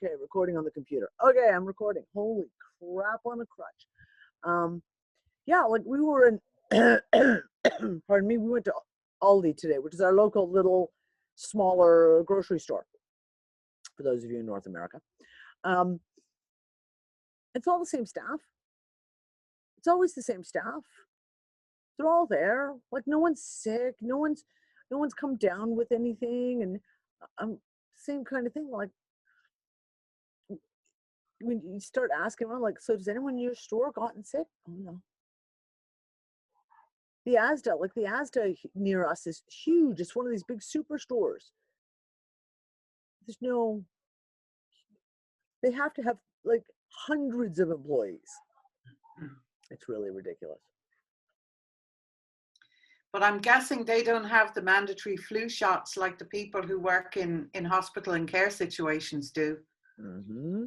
Okay, recording on the computer. Okay, I'm recording. Holy crap on a crutch. Yeah, like we were in, pardon me, we went to Aldi today, which is our local little smaller grocery store, for those of you in North America. It's all the same staff. It's always the same staff. They're all there. Like no one's sick. No one's come down with anything. And same kind of thing. Like when you start asking around, like, so does anyone in your store gotten sick? Oh no. The Asda near us is huge. It's one of these big superstores. There's no, they have to have like hundreds of employees. It's really ridiculous. But I'm guessing they don't have the mandatory flu shots like the people who work in hospital and care situations do. Mm-hmm.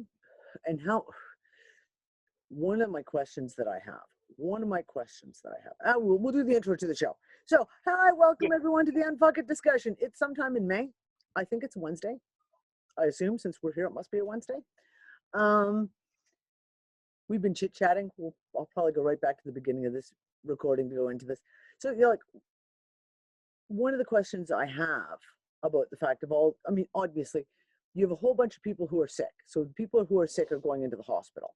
And how, one of my questions that I have, we'll do the intro to the show. So, hi, welcome everyone to the UnFuckIt Discussion. It's sometime in May. I think it's Wednesday. I assume since we're here, it must be a Wednesday. We've been chit-chatting. I'll probably go right back to the beginning of this recording to go into this. So, like, one of the questions I have about the fact of obviously, you have a whole bunch of people who are sick. So people who are sick are going into the hospital.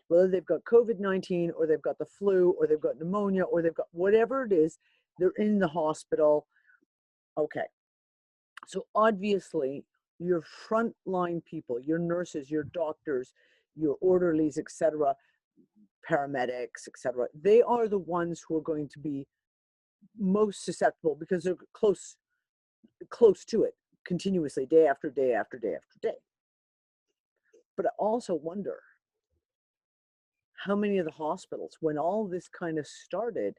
Whether they've got COVID-19 or they've got the flu or they've got pneumonia or they've got whatever it is, they're in the hospital. Okay. So obviously, your frontline people, your nurses, your doctors, your orderlies, etc., paramedics, etc., they are the ones who are going to be most susceptible because they're close to it continuously, day after day after day after day. But I also wonder how many of the hospitals, when all this kind of started,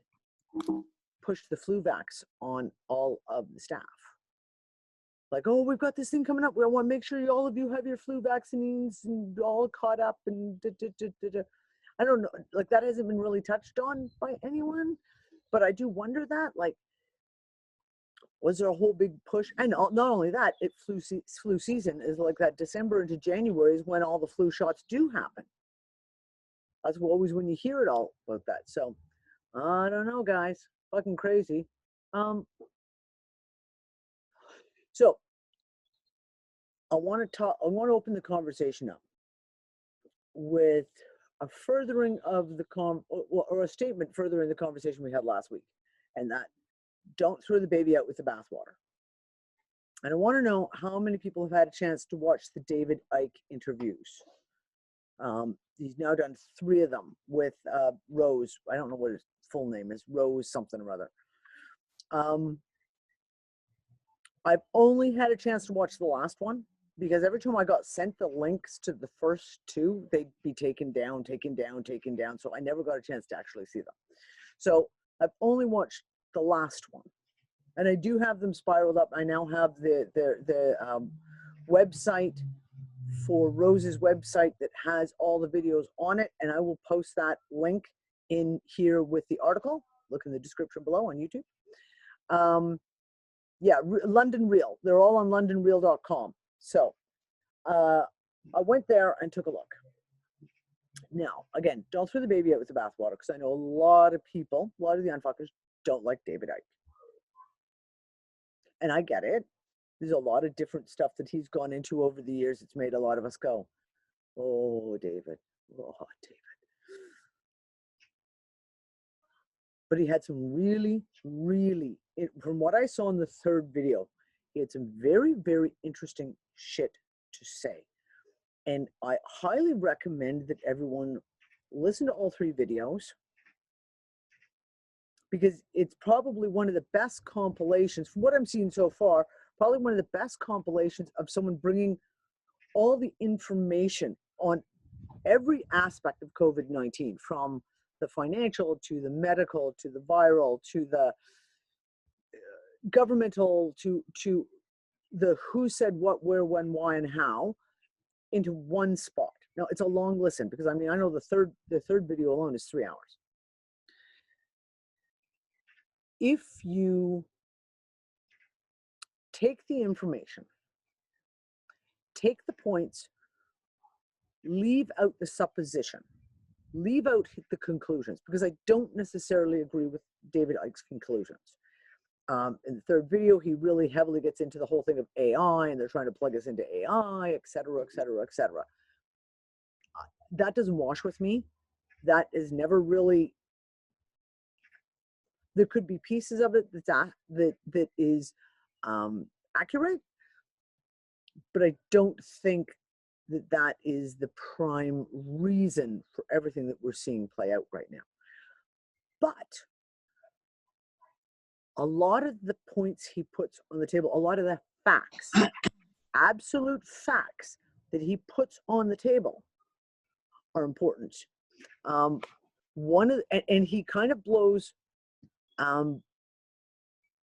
pushed the flu vax on all of the staff. Like, oh, we've got this thing coming up. We want to make sure all of you have your flu vaccines and all caught up and I don't know, like that hasn't been really touched on by anyone, but I do wonder that, like, was there a whole big push? And not only that, flu season is like that December into January is when all the flu shots do happen. That's always when you hear it all about that. So I don't know, guys, fucking crazy. So I want to open the conversation up with a furthering of the or a statement furthering the conversation we had last week, and that don't throw the baby out with the bathwater. And I want to know how many people have had a chance to watch the David Icke interviews. He's now done 3 of them with Rose. I don't know what his full name is. Rose something or other. I've only had a chance to watch the last one because every time I got sent the links to the first 2, they'd be taken down. So I never got a chance to actually see them. So I've only watched the last one. And I do have them spiraled up. I now have the website for Rose's website that has all the videos on it. And I will post that link in here with the article. Look in the description below on YouTube. Yeah, London Real. They're all on londonreal.com. So I went there and took a look. Now, again, don't throw the baby out with the bathwater because I know a lot of people, a lot of the unfuckers don't like David Icke. And I get it. There's a lot of different stuff that he's gone into over the years. It's made a lot of us go, oh, David. Oh, David. But he had some really, from what I saw in the 3rd video, he had some very, very interesting shit to say. And I highly recommend that everyone listen to all 3 videos because it's probably one of the best compilations, from what I'm seeing so far, probably one of the best compilations of someone bringing all the information on every aspect of COVID-19, from the financial to the medical to the viral to the governmental to the who said what, where, when, why, and how, into one spot. Now it's a long listen because I mean I know the third video alone is 3 hours. If you take the information, take the points, leave out the supposition, leave out the conclusions, because I don't necessarily agree with David Icke's conclusions. In the third video, he really heavily gets into the whole thing of AI, and they're trying to plug us into AI, et cetera, et cetera, et cetera. That doesn't wash with me. That is never really, there could be pieces of it that is accurate, but I don't think that is the prime reason for everything that we're seeing play out right now. But a lot of the points he puts on the table, a lot of the facts, absolute facts that he puts on the table are important. And he kind of blows,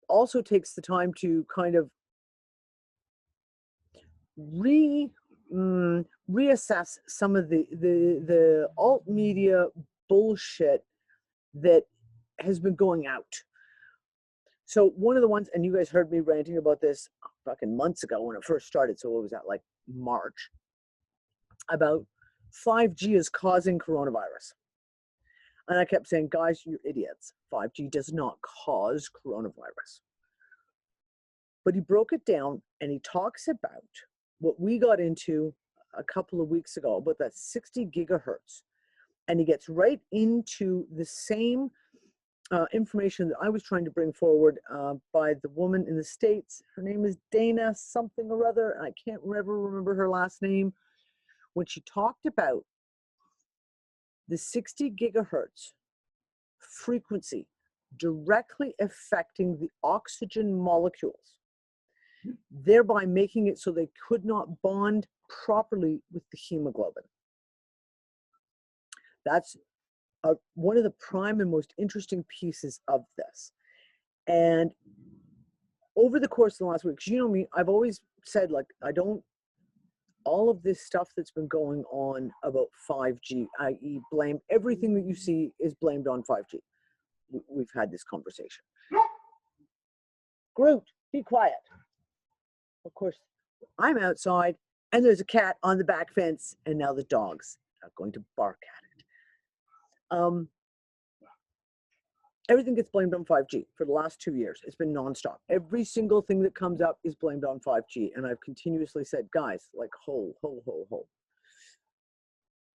also takes the time to kind of reassess some of the alt media bullshit that has been going out. So one of the ones, and you guys heard me ranting about this fucking months ago when it first started, so it was at like March, about 5G is causing coronavirus. And I kept saying, guys, you're idiots. 5G does not cause coronavirus. But he broke it down and he talks about what we got into a couple of weeks ago, about that 60 gigahertz. And he gets right into the same information that I was trying to bring forward by the woman in the States. Her name is Dana something or other, and I can't ever remember her last name. When she talked about the 60 gigahertz frequency directly affecting the oxygen molecules, thereby making it so they could not bond properly with the hemoglobin. That's one of the prime and most interesting pieces of this. And over the course of the last week, 'cause you know me, I've always said, like, all of this stuff that's been going on about 5G, i.e. blame, everything that you see is blamed on 5G. We've had this conversation. Groot, be quiet. Of course, I'm outside and there's a cat on the back fence, and now the dog's going to bark at it. Everything gets blamed on 5G for the last 2 years. It's been nonstop. Every single thing that comes up is blamed on 5G. And I've continuously said, guys, like, ho.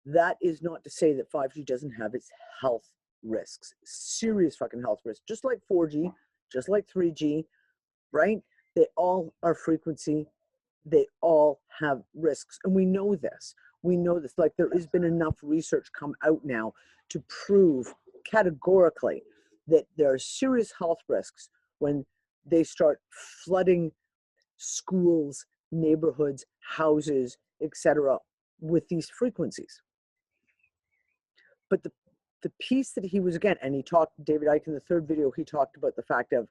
That is not to say that 5G doesn't have its health risks, serious fucking health risks, just like 4G, just like 3G, right? They all are frequency. They all have risks. And we know this. We know this. Like, there has been enough research come out now to prove categorically that there are serious health risks when they start flooding schools, neighborhoods, houses, etc., with these frequencies. But the piece that he was, again, and he talked, David Icke in the third video, he talked about the fact of,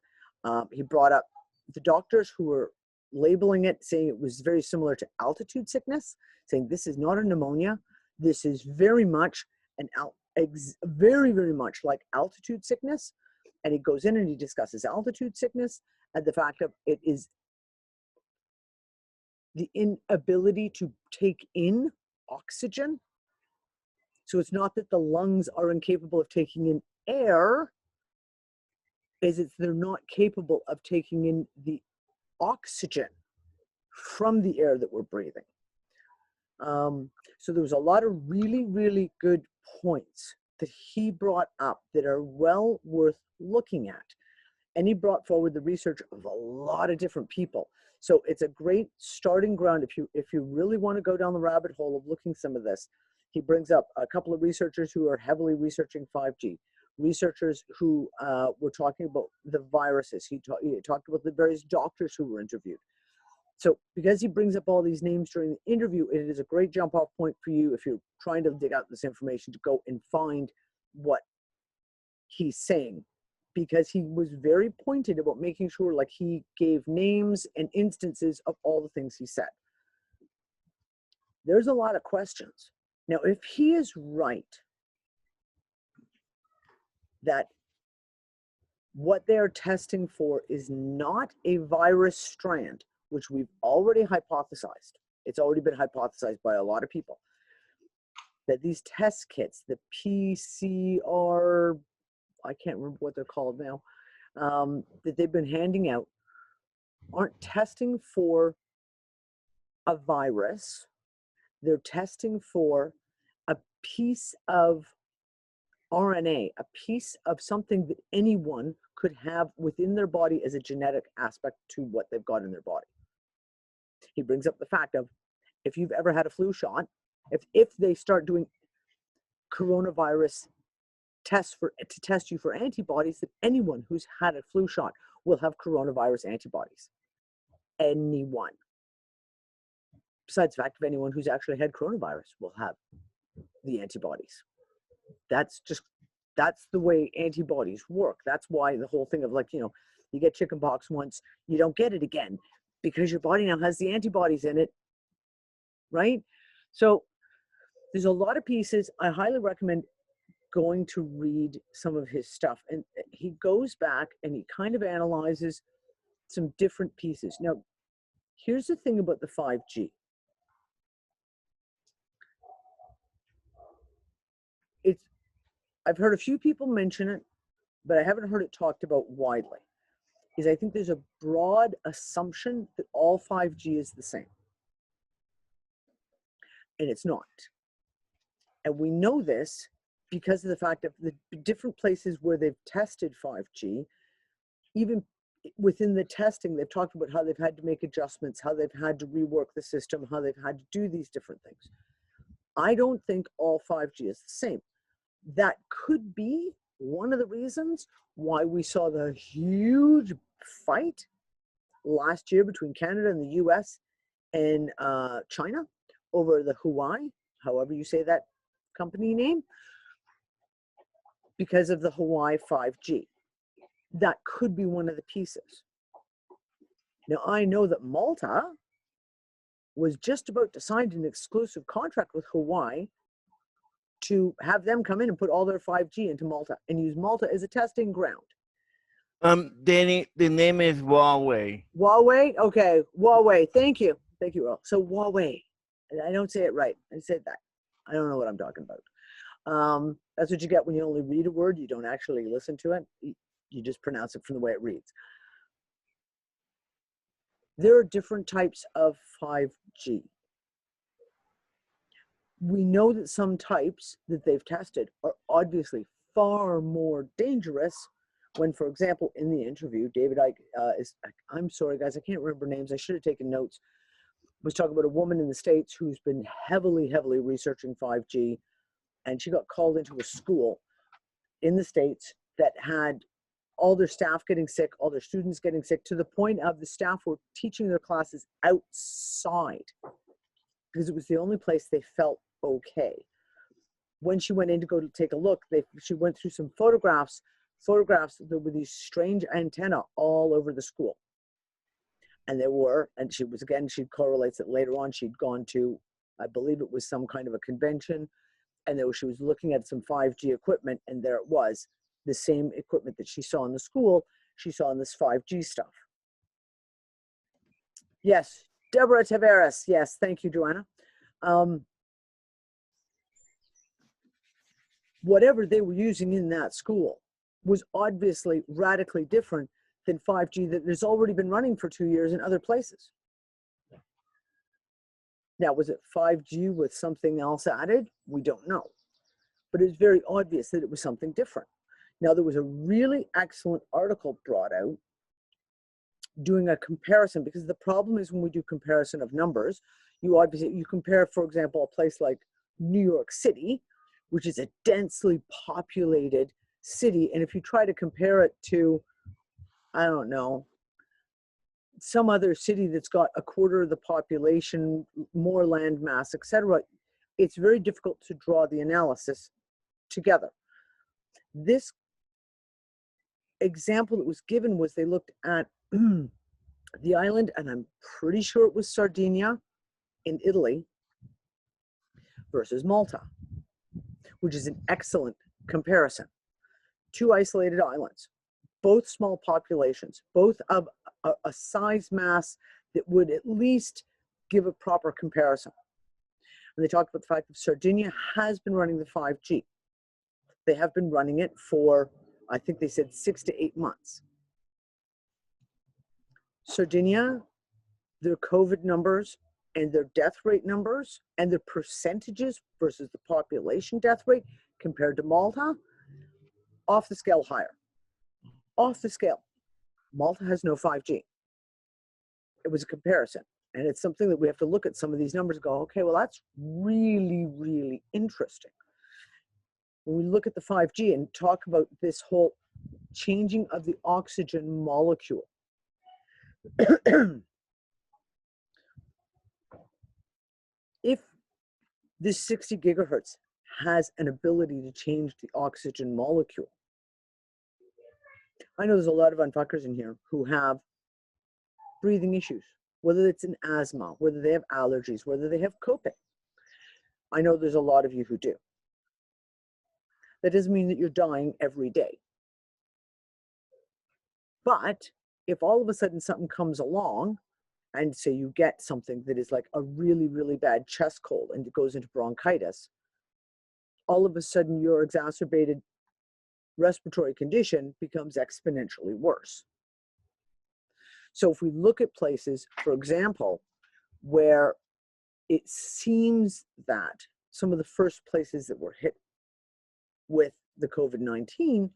he brought up the doctors who were labeling it, saying it was very similar to altitude sickness, saying this is not a pneumonia, this is very much very much like altitude sickness. And he goes in and he discusses altitude sickness and the fact of it is the inability to take in oxygen. So it's not that the lungs are incapable of taking in air, it's they're not capable of taking in the oxygen from the air that we're breathing. So there was a lot of really, really good points that he brought up that are well worth looking at. And he brought forward the research of a lot of different people. So it's a great starting ground if you really want to go down the rabbit hole of looking some of this. He brings up a couple of researchers who are heavily researching 5G, researchers who were talking about the viruses. He talked about the various doctors who were interviewed. So because he brings up all these names during the interview, it is a great jump off point for you if you're trying to dig out this information to go and find what he's saying, because he was very pointed about making sure, like, he gave names and instances of all the things he said. There's a lot of questions. Now, if he is right that what they're testing for is not a virus strand, which we've already hypothesized, It's already been hypothesized by a lot of people that these test kits, the PCR, I can't remember what they're called now, that they've been handing out aren't testing for a virus. They're testing for a piece of RNA, a piece of something that anyone could have within their body as a genetic aspect to what they've got in their body. He brings up the fact of, if you've ever had a flu shot, if they start doing coronavirus tests to test you for antibodies, that anyone who's had a flu shot will have coronavirus antibodies. Anyone. Besides the fact of anyone who's actually had coronavirus will have the antibodies. That's the way antibodies work. That's why the whole thing of, like, you get chickenpox once, you don't get it again because your body now has the antibodies in it, right? So there's a lot of pieces. I highly recommend going to read some of his stuff. And he goes back and he kind of analyzes some different pieces. Now, here's the thing about the 5G. I've heard a few people mention it, but I haven't heard it talked about widely. I think there's a broad assumption that all 5G is the same. And it's not. And we know this because of the fact of the different places where they've tested 5G. Even within the testing, they've talked about how they've had to make adjustments, how they've had to rework the system, how they've had to do these different things. I don't think all 5G is the same. That could be one of the reasons why we saw the huge fight last year between Canada and the US and China over the Huawei, however you say that company name, because of the Huawei 5G. That could be one of the pieces. Now, I know that Malta was just about to sign an exclusive contract with Huawei to have them come in and put all their 5G into Malta and use Malta as a testing ground. Danny, the name is Huawei. Huawei? Okay, Huawei. Thank you. Thank you, Earl. So Huawei. I don't say it right. I said that. I don't know what I'm talking about. That's what you get when you only read a word. You don't actually listen to it. You just pronounce it from the way it reads. There are different types of 5G. We know that some types that they've tested are obviously far more dangerous when, for example, in the interview, David Icke I'm sorry, guys, I can't remember names. I should have taken notes. Was talking about a woman in the States who's been heavily researching 5G, and she got called into a school in the States that had all their staff getting sick, all their students getting sick, to the point of the staff were teaching their classes outside because it was the only place they felt okay. When she went in to go to take a look, she went through some photographs. There were these strange antennae all over the school. And she correlates it later on. She'd gone to, I believe it was some kind of a convention, and she was looking at some 5G equipment, and there it was, the same equipment that she saw in the school, she saw in this 5G stuff. Yes, Deborah Tavares. Yes, thank you, Joanna. Whatever they were using in that school was obviously radically different than 5G that has already been running for 2 years in other places. Now, was it 5G with something else added? We don't know. But it's very obvious that it was something different. Now, there was a really excellent article brought out doing a comparison, because the problem is when we do comparison of numbers, you compare, for example, a place like New York City, which is a densely populated city, and if you try to compare it to, I don't know, some other city that's got a quarter of the population, more land mass, etc., it's very difficult to draw the analysis together. This example that was given was they looked at the island, and I'm pretty sure it was Sardinia in Italy versus Malta, which is an excellent comparison. Two isolated islands, both small populations, both of a size mass that would at least give a proper comparison. And they talked about the fact that Sardinia has been running the 5G. They have been running it for, I think they said 6 to 8 months. Sardinia, their COVID numbers and their death rate numbers and their percentages versus the population death rate compared to Malta, off the scale higher. Off the scale. Malta has no 5G. It was a comparison. And it's something that we have to look at some of these numbers and go, okay, well, that's really, really interesting. When we look at the 5G and talk about this whole changing of the oxygen molecule, if this 60 gigahertz has an ability to change the oxygen molecule, I know there's a lot of unfuckers in here who have breathing issues, whether it's an asthma, whether they have allergies, whether they have coping. I know there's a lot of you who do. That doesn't mean that you're dying every day. But if all of a sudden something comes along and say you get something that is like a really, really bad chest cold and it goes into bronchitis, all of a sudden your exacerbated respiratory condition becomes exponentially worse. So if we look at places, for example, where it seems that some of the first places that were hit with the COVID-19,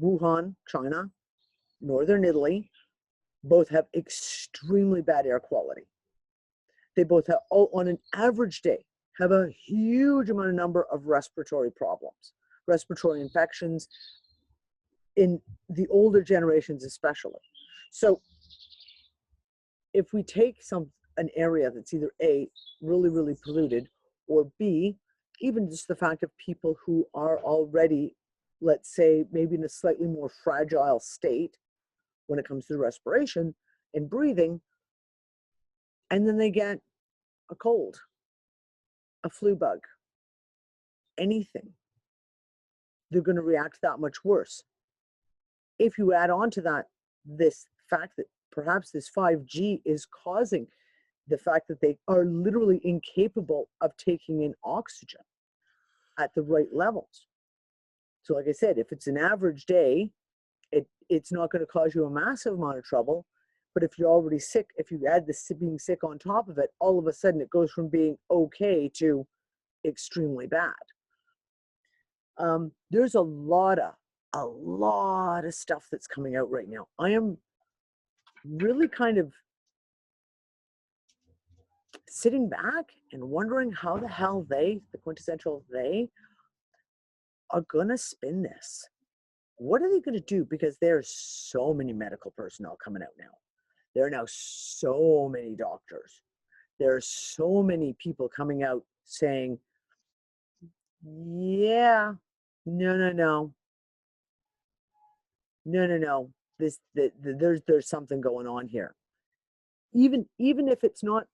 Wuhan, China, Northern Italy, both have extremely bad air quality. They both have, on an average day, have a huge amount of number of respiratory problems, respiratory infections, in the older generations especially. So if we take an area that's either A, really, really polluted, or B, even just the fact of people who are already, let's say, maybe in a slightly more fragile state when it comes to respiration and breathing, and then they get a cold, a flu bug, anything, they're going to react that much worse. If you add on to that this fact that perhaps this 5G is causing the fact that they are literally incapable of taking in oxygen at the right levels. So like I said, if it's an average day, it's not going to cause you a massive amount of trouble. But if you're already sick, if you add this being sick on top of it, all of a sudden it goes from being okay to extremely bad. There's a lot of stuff that's coming out right now. I am really kind of sitting back and wondering how the hell the quintessential they, are gonna spin this. What are they gonna do? Because there's so many medical personnel coming out now. There are now so many doctors. There are so many people coming out saying, yeah, no. There's something going on here. Even if it's not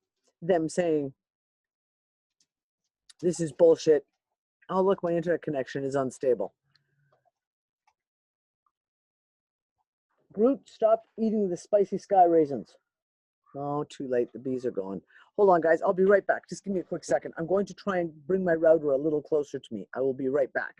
them saying, this is bullshit. Oh, look, my internet connection is unstable. Groot, stop eating the spicy sky raisins. Oh, too late. The bees are gone. Hold on, guys. I'll be right back. Just give me a quick second. I'm going to try and bring my router a little closer to me. I will be right back.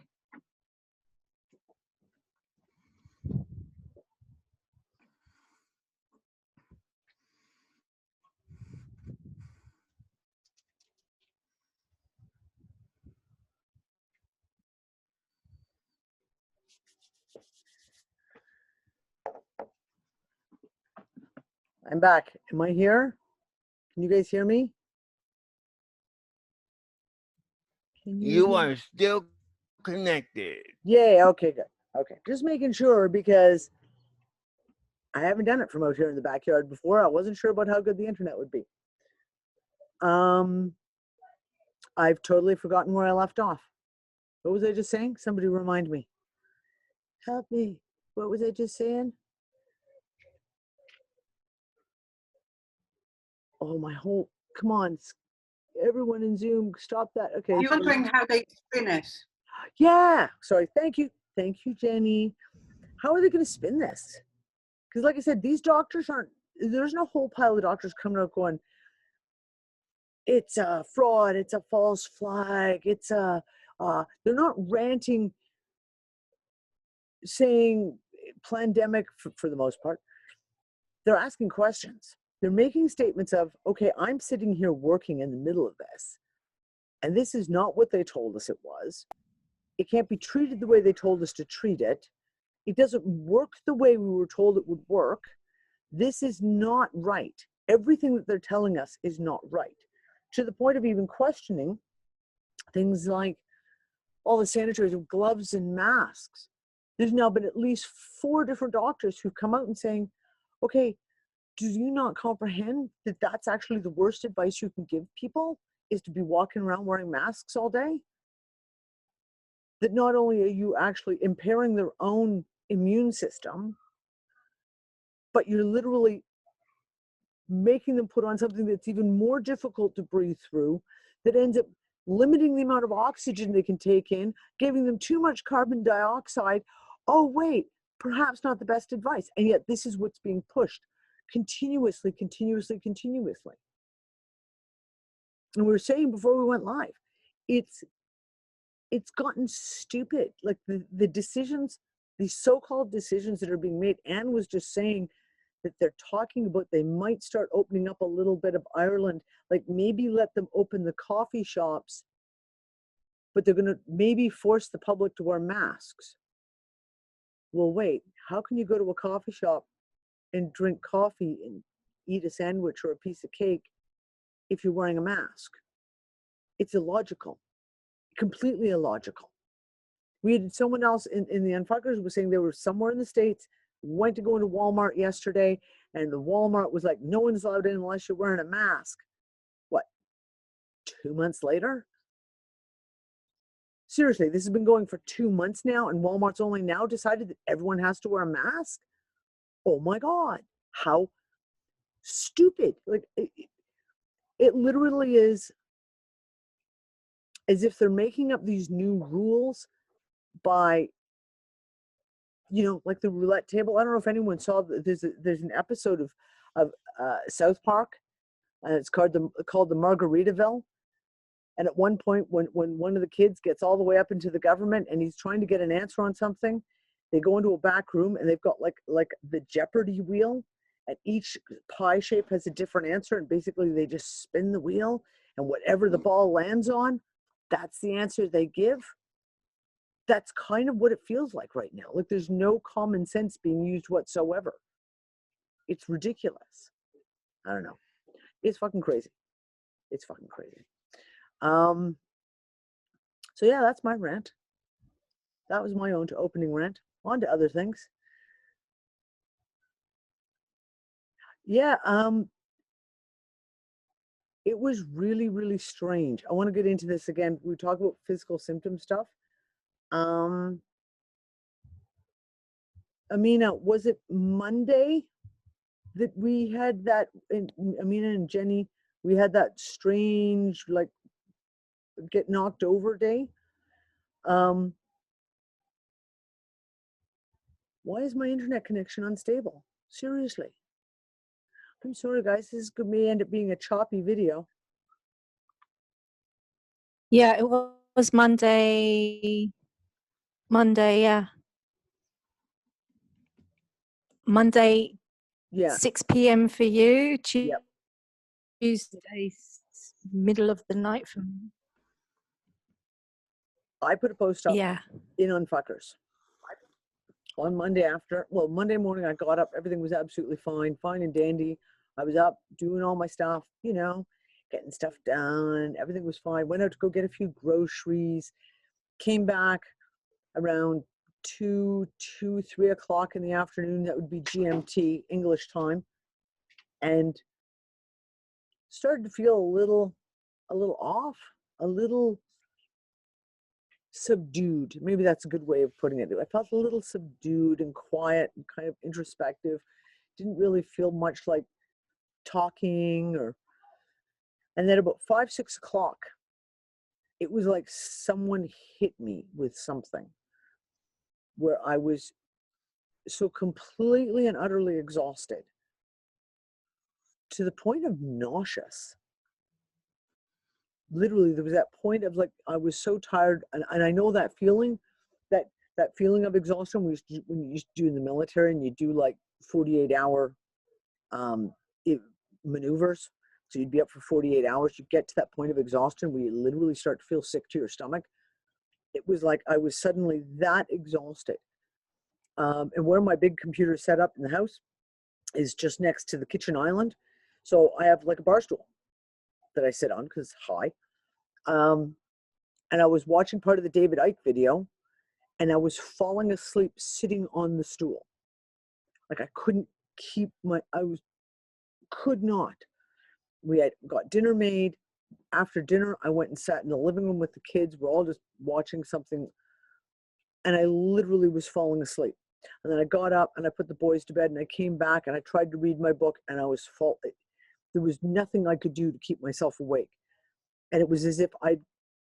I'm back. Am I here? Can you guys hear me? You are still connected. Yeah, okay, good. Okay, just making sure because I haven't done it from out here in the backyard before. I wasn't sure about how good the internet would be. I've totally forgotten where I left off. What was I just saying? Somebody remind me. Help me. What was I just saying? Oh, my whole, come on. Everyone in Zoom, stop that. Okay. You're wondering how they spin it. Yeah. Sorry. Thank you. Thank you, Jenny. How are they going to spin this? Because like I said, these doctors aren't, there's no whole pile of doctors coming out going, it's a fraud, it's a false flag, it's a, they're not ranting saying pandemic for the most part. They're asking questions. They're making statements of, okay, I'm sitting here working in the middle of this, and this is not what they told us it was. It can't be treated the way they told us to treat it. It doesn't work the way we were told it would work. This is not right. Everything that they're telling us is not right. To the point of even questioning things like all the sanitary gloves and masks. There's now been at least 4 different doctors who've come out and saying, okay, do you not comprehend that that's actually the worst advice you can give people, is to be walking around wearing masks all day? That not only are you actually impairing their own immune system, but you're literally making them put on something that's even more difficult to breathe through, that ends up limiting the amount of oxygen they can take in, giving them too much carbon dioxide. Oh, wait, perhaps not the best advice. And yet this is what's being pushed continuously. And we were saying before we went live, it's gotten stupid. Like the decisions, these so-called decisions that are being made. Anne was just saying that they're talking about they might start opening up a little bit of Ireland, like maybe let them open the coffee shops, but they're going to maybe force the public to wear masks. Well, wait, how can you go to a coffee shop and drink coffee and eat a sandwich or a piece of cake if you're wearing a mask? It's illogical, completely illogical. We had someone else in the Unfuckers was saying they were somewhere in the States, went to go into Walmart yesterday, and the Walmart was like, no one's allowed in unless you're wearing a mask. What, 2 months later? Seriously, this has been going for 2 months now, and Walmart's only now decided that everyone has to wear a mask? Oh my God, how stupid. Like, it literally is as if they're making up these new rules by, you know, like the roulette table. I don't know if anyone saw, there's an episode of South Park, and it's called the Margaritaville. And at one point, when one of the kids gets all the way up into the government and he's trying to get an answer on something, they go into a back room and they've got like the Jeopardy wheel, and each pie shape has a different answer, and basically they just spin the wheel, and whatever the ball lands on, that's the answer they give. That's kind of what it feels like right now. Like there's no common sense being used whatsoever. It's ridiculous. I don't know. It's fucking crazy. It's fucking crazy. So yeah, that's my rant. That was my own opening rant. On to other things. Yeah, it was really, really strange. I want to get into this again. We talk about physical symptom stuff. Amina, was it Monday that we had that, Amina and Jenny, we had that strange, like, get knocked over day? Why is my internet connection unstable? Seriously. I'm sorry, guys. This may end up being a choppy video. Yeah, it was Monday. Yeah. Monday, Yeah. 6 p.m. for you. Yep. Tuesday, middle of the night for me. I put a post up Yeah. in Unfuckers on Monday Monday morning. I got up, everything was absolutely fine and dandy. I was up doing all my stuff, you know, getting stuff done. Everything was fine. Went out to go get a few groceries, came back around 3 o'clock in the afternoon. That would be GMT, English time, and started to feel a little off, a little subdued. Maybe that's a good way of putting it. I felt a little subdued and quiet and kind of introspective. Didn't really feel much like talking and then about 5, 6 o'clock, it was like someone hit me with something where I was so completely and utterly exhausted to the point of nauseous. literally, there was that point of like, I was so tired. And I know that feeling, that feeling of exhaustion when you used to do in the military and you do like 48-hour maneuvers. So you'd be up for 48 hours. You get to that point of exhaustion where you literally start to feel sick to your stomach. It was like I was suddenly that exhausted. And where my big computer is set up in the house is just next to the kitchen island. So I have like a bar stool that I sit on because it's high. And I was watching part of the David Icke video and I was falling asleep sitting on the stool. Like I couldn't keep could not. We had got dinner made. After dinner, I went and sat in the living room with the kids. We're all just watching something. And I literally was falling asleep. And then I got up and I put the boys to bed and I came back and I tried to read my book and I was there was nothing I could do to keep myself awake. And it was as if I'd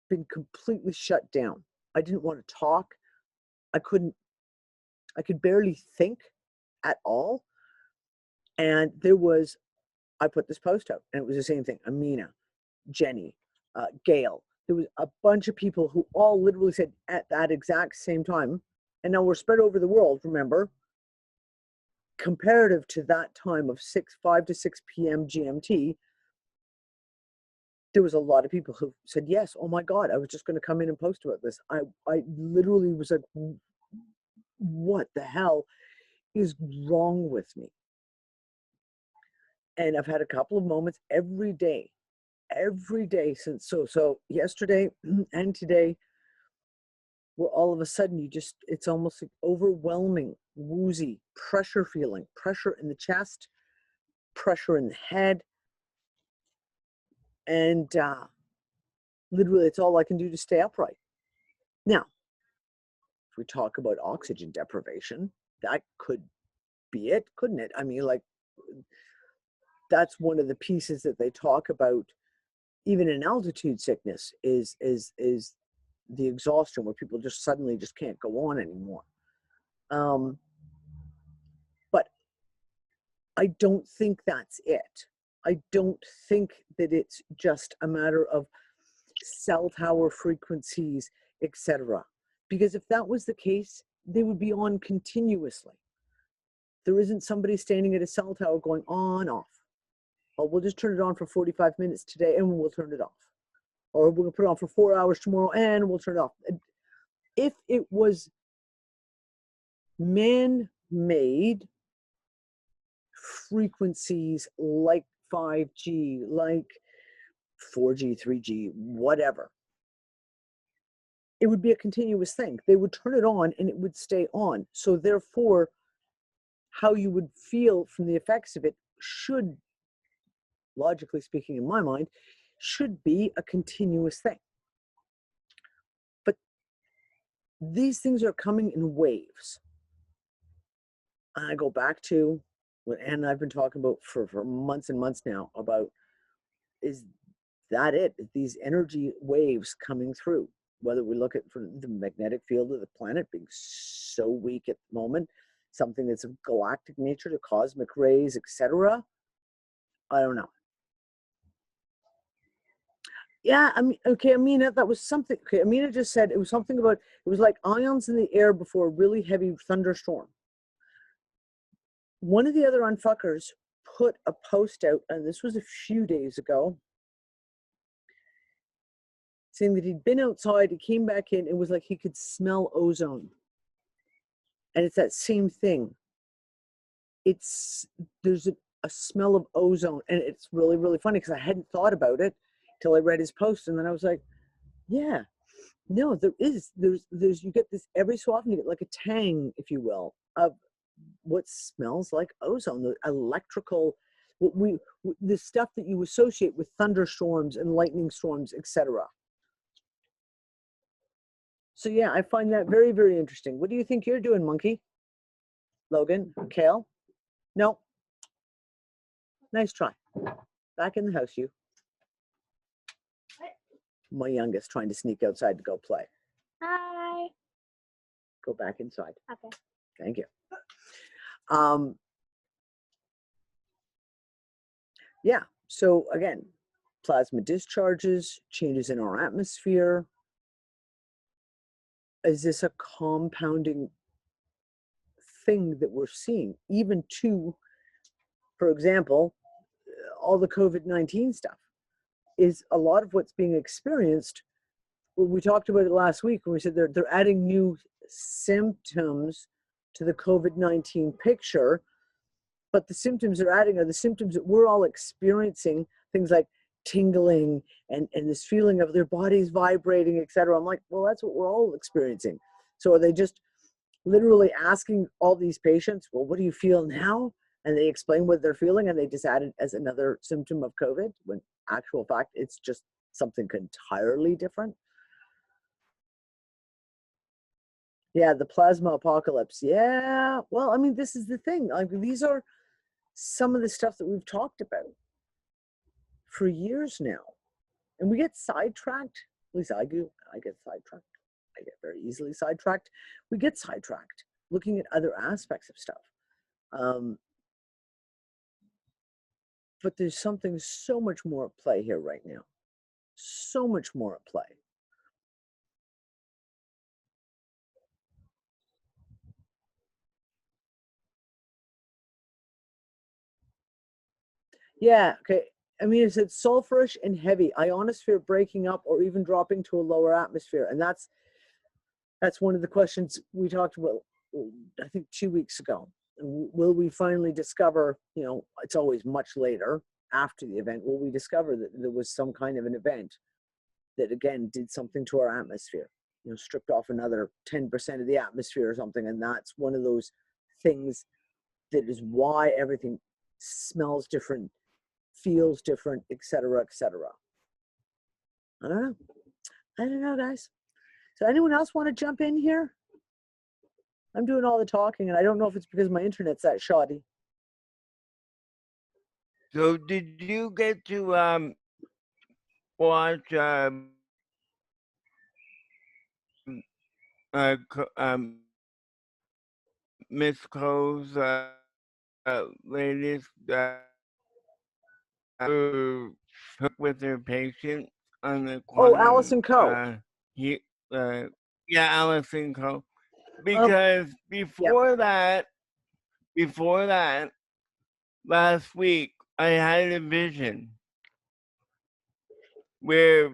been completely shut down. I didn't want to talk. I could barely think at all. And I put this post out and it was the same thing. Amina, Jenny, Gail. There was a bunch of people who all literally said at that exact same time, and now we're spread over the world, remember, comparative to that time of 5 to 6 p.m. GMT, there was a lot of people who said, yes, oh my God, I was just going to come in and post about this. I literally was like, what the hell is wrong with me? And I've had a couple of moments every day since, so yesterday and today, where all of a sudden it's almost like overwhelming, woozy, pressure feeling, pressure in the chest, pressure in the head. And literally it's all I can do to stay upright. Now, if we talk about oxygen deprivation, that could be it, couldn't it? I mean, like, that's one of the pieces that they talk about, even in altitude sickness, is the exhaustion where people just suddenly just can't go on anymore. But I don't think that's it. I don't think that it's just a matter of cell tower frequencies, etc. Because if that was the case, they would be on continuously. There isn't somebody standing at a cell tower going on, off. Oh, we'll just turn it on for 45 minutes today and we'll turn it off. Or we're going to put it on for 4 hours tomorrow and we'll turn it off. If it was man-made frequencies like 5G, like 4G, 3G, whatever, it would be a continuous thing. They would turn it on and it would stay on. So therefore, how you would feel from the effects of it should, logically speaking in my mind, should be a continuous thing. But these things are coming in waves. And I go back to what Ann and I've been talking about for months and months now about, is that it? These energy waves coming through, whether we look at the magnetic field of the planet being so weak at the moment, something that's of galactic nature, the cosmic rays, etc. I don't know. Yeah, I mean, okay, Amina, that was something. Okay, Amina just said it was something about, it was like ions in the air before a really heavy thunderstorm. One of the other unfuckers put a post out, and this was a few days ago, saying that he'd been outside, he came back in, it was like he could smell ozone. And it's that same thing. There's a smell of ozone, and it's really, really funny because I hadn't thought about it till I read his post, and then I was like, yeah, no, there's you get this every so often, you get like a tang, if you will, of what smells like ozone, the electrical, the stuff that you associate with thunderstorms and lightning storms, etc. So yeah, I find that very, very interesting. What do you think you're doing, Monkey? Logan? Kale? No. Nice try. Back in the house, you. My youngest trying to sneak outside to go play. Hi. Go back inside. Okay. Thank you. Yeah, so again, plasma discharges, changes in our atmosphere? Is this a compounding thing that we're seeing? Even to, for example, all the COVID-19 stuff is a lot of what's being experienced. Well, we talked about it last week when we said they're adding new symptoms to the COVID-19 picture, but the symptoms they're adding are the symptoms that we're all experiencing, things like tingling and this feeling of their bodies vibrating, etc. I'm like, well, that's what we're all experiencing. So are they just literally asking all these patients, well, what do you feel now? And they explain what they're feeling, and they just add it as another symptom of COVID, when actual fact, it's just something entirely different. Yeah, the plasma apocalypse. Yeah, well, I mean, this is the thing. Like, these are some of the stuff that we've talked about for years now. And we get sidetracked. At least I do. I get sidetracked. I get very easily sidetracked. We get sidetracked looking at other aspects of stuff. But there's something so much more at play here right now. So much more at play. Yeah, okay. I mean, it's sulfurish and heavy, ionosphere breaking up or even dropping to a lower atmosphere. And that's one of the questions we talked about, I think 2 weeks ago. Will we finally discover, you know, it's always much later after the event, will we discover that there was some kind of an event that, again, did something to our atmosphere, you know, stripped off another 10% of the atmosphere or something. And that's one of those things that is why everything smells different, feels different, etc., etc. I don't know. I don't know, guys. So anyone else want to jump in here? I'm doing all the talking, and I don't know if it's because my internet's that shoddy. So did you get to watch Miss Coe's latest took with her patient on the Oh, quantum? Allison Coe. Yeah, Allison Coe. Because before that, last week, I had a vision where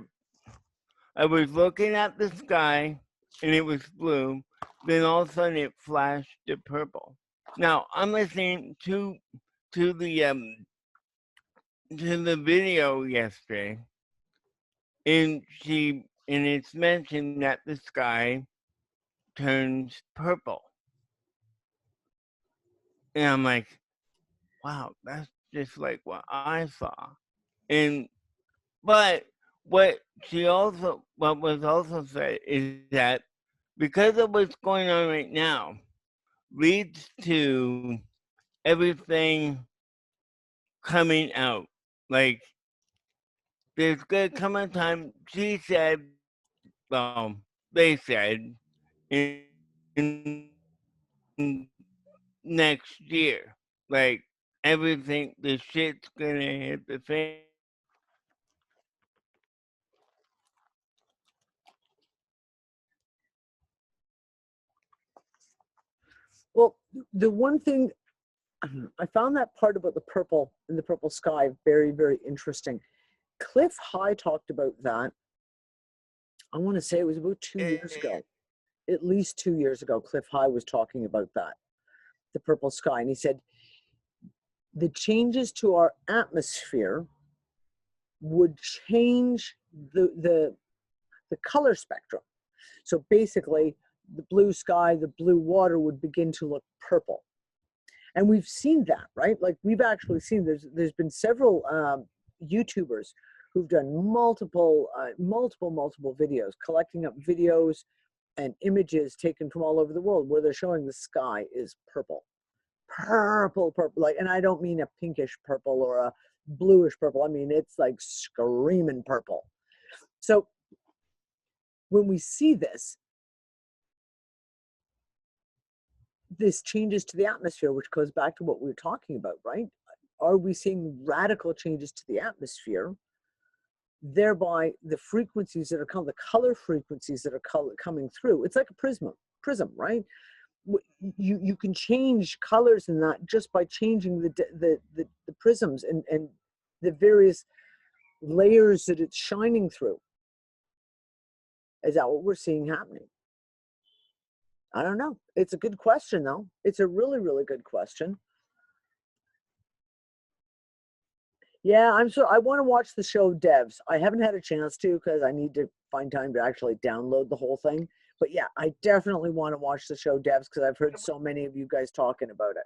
I was looking at the sky and it was blue. Then all of a sudden it flashed to purple. Now I'm listening to the video yesterday, and it's mentioned that the sky turns purple, and I'm like, wow, that's just like what I saw. And but what was also said is that because of what's going on right now leads to everything coming out. Like, there's gonna come a time, she said, well, they said, in next year, like, everything, the shit's gonna hit the fan. Well, the one thing, I found that part about the purple and the purple sky very, very interesting. Cliff High talked about that. I want to say it was about 2 years ago. At least 2 years ago, Cliff High was talking about that, the purple sky. And he said the changes to our atmosphere would change the color spectrum. So basically, the blue sky, the blue water would begin to look purple. And we've seen that, right? Like, we've actually seen, there's been several YouTubers who've done multiple videos, collecting up videos and images taken from all over the world where they're showing the sky is purple. Purple, like, and I don't mean a pinkish purple or a bluish purple. I mean, it's like screaming purple. So when we see this changes to the atmosphere, which goes back to what we were talking about, right? Are we seeing radical changes to the atmosphere thereby the frequencies that are the color frequencies that are coming through. It's like a prism, right? You can change colors in that just by changing the prisms and the various layers that it's shining through. Is that what we're seeing happening? I don't know. It's a good question, though. It's a really, really good question. Yeah, I want to watch the show Devs. I haven't had a chance to because I need to find time to actually download the whole thing. But yeah, I definitely want to watch the show Devs because I've heard so many of you guys talking about it.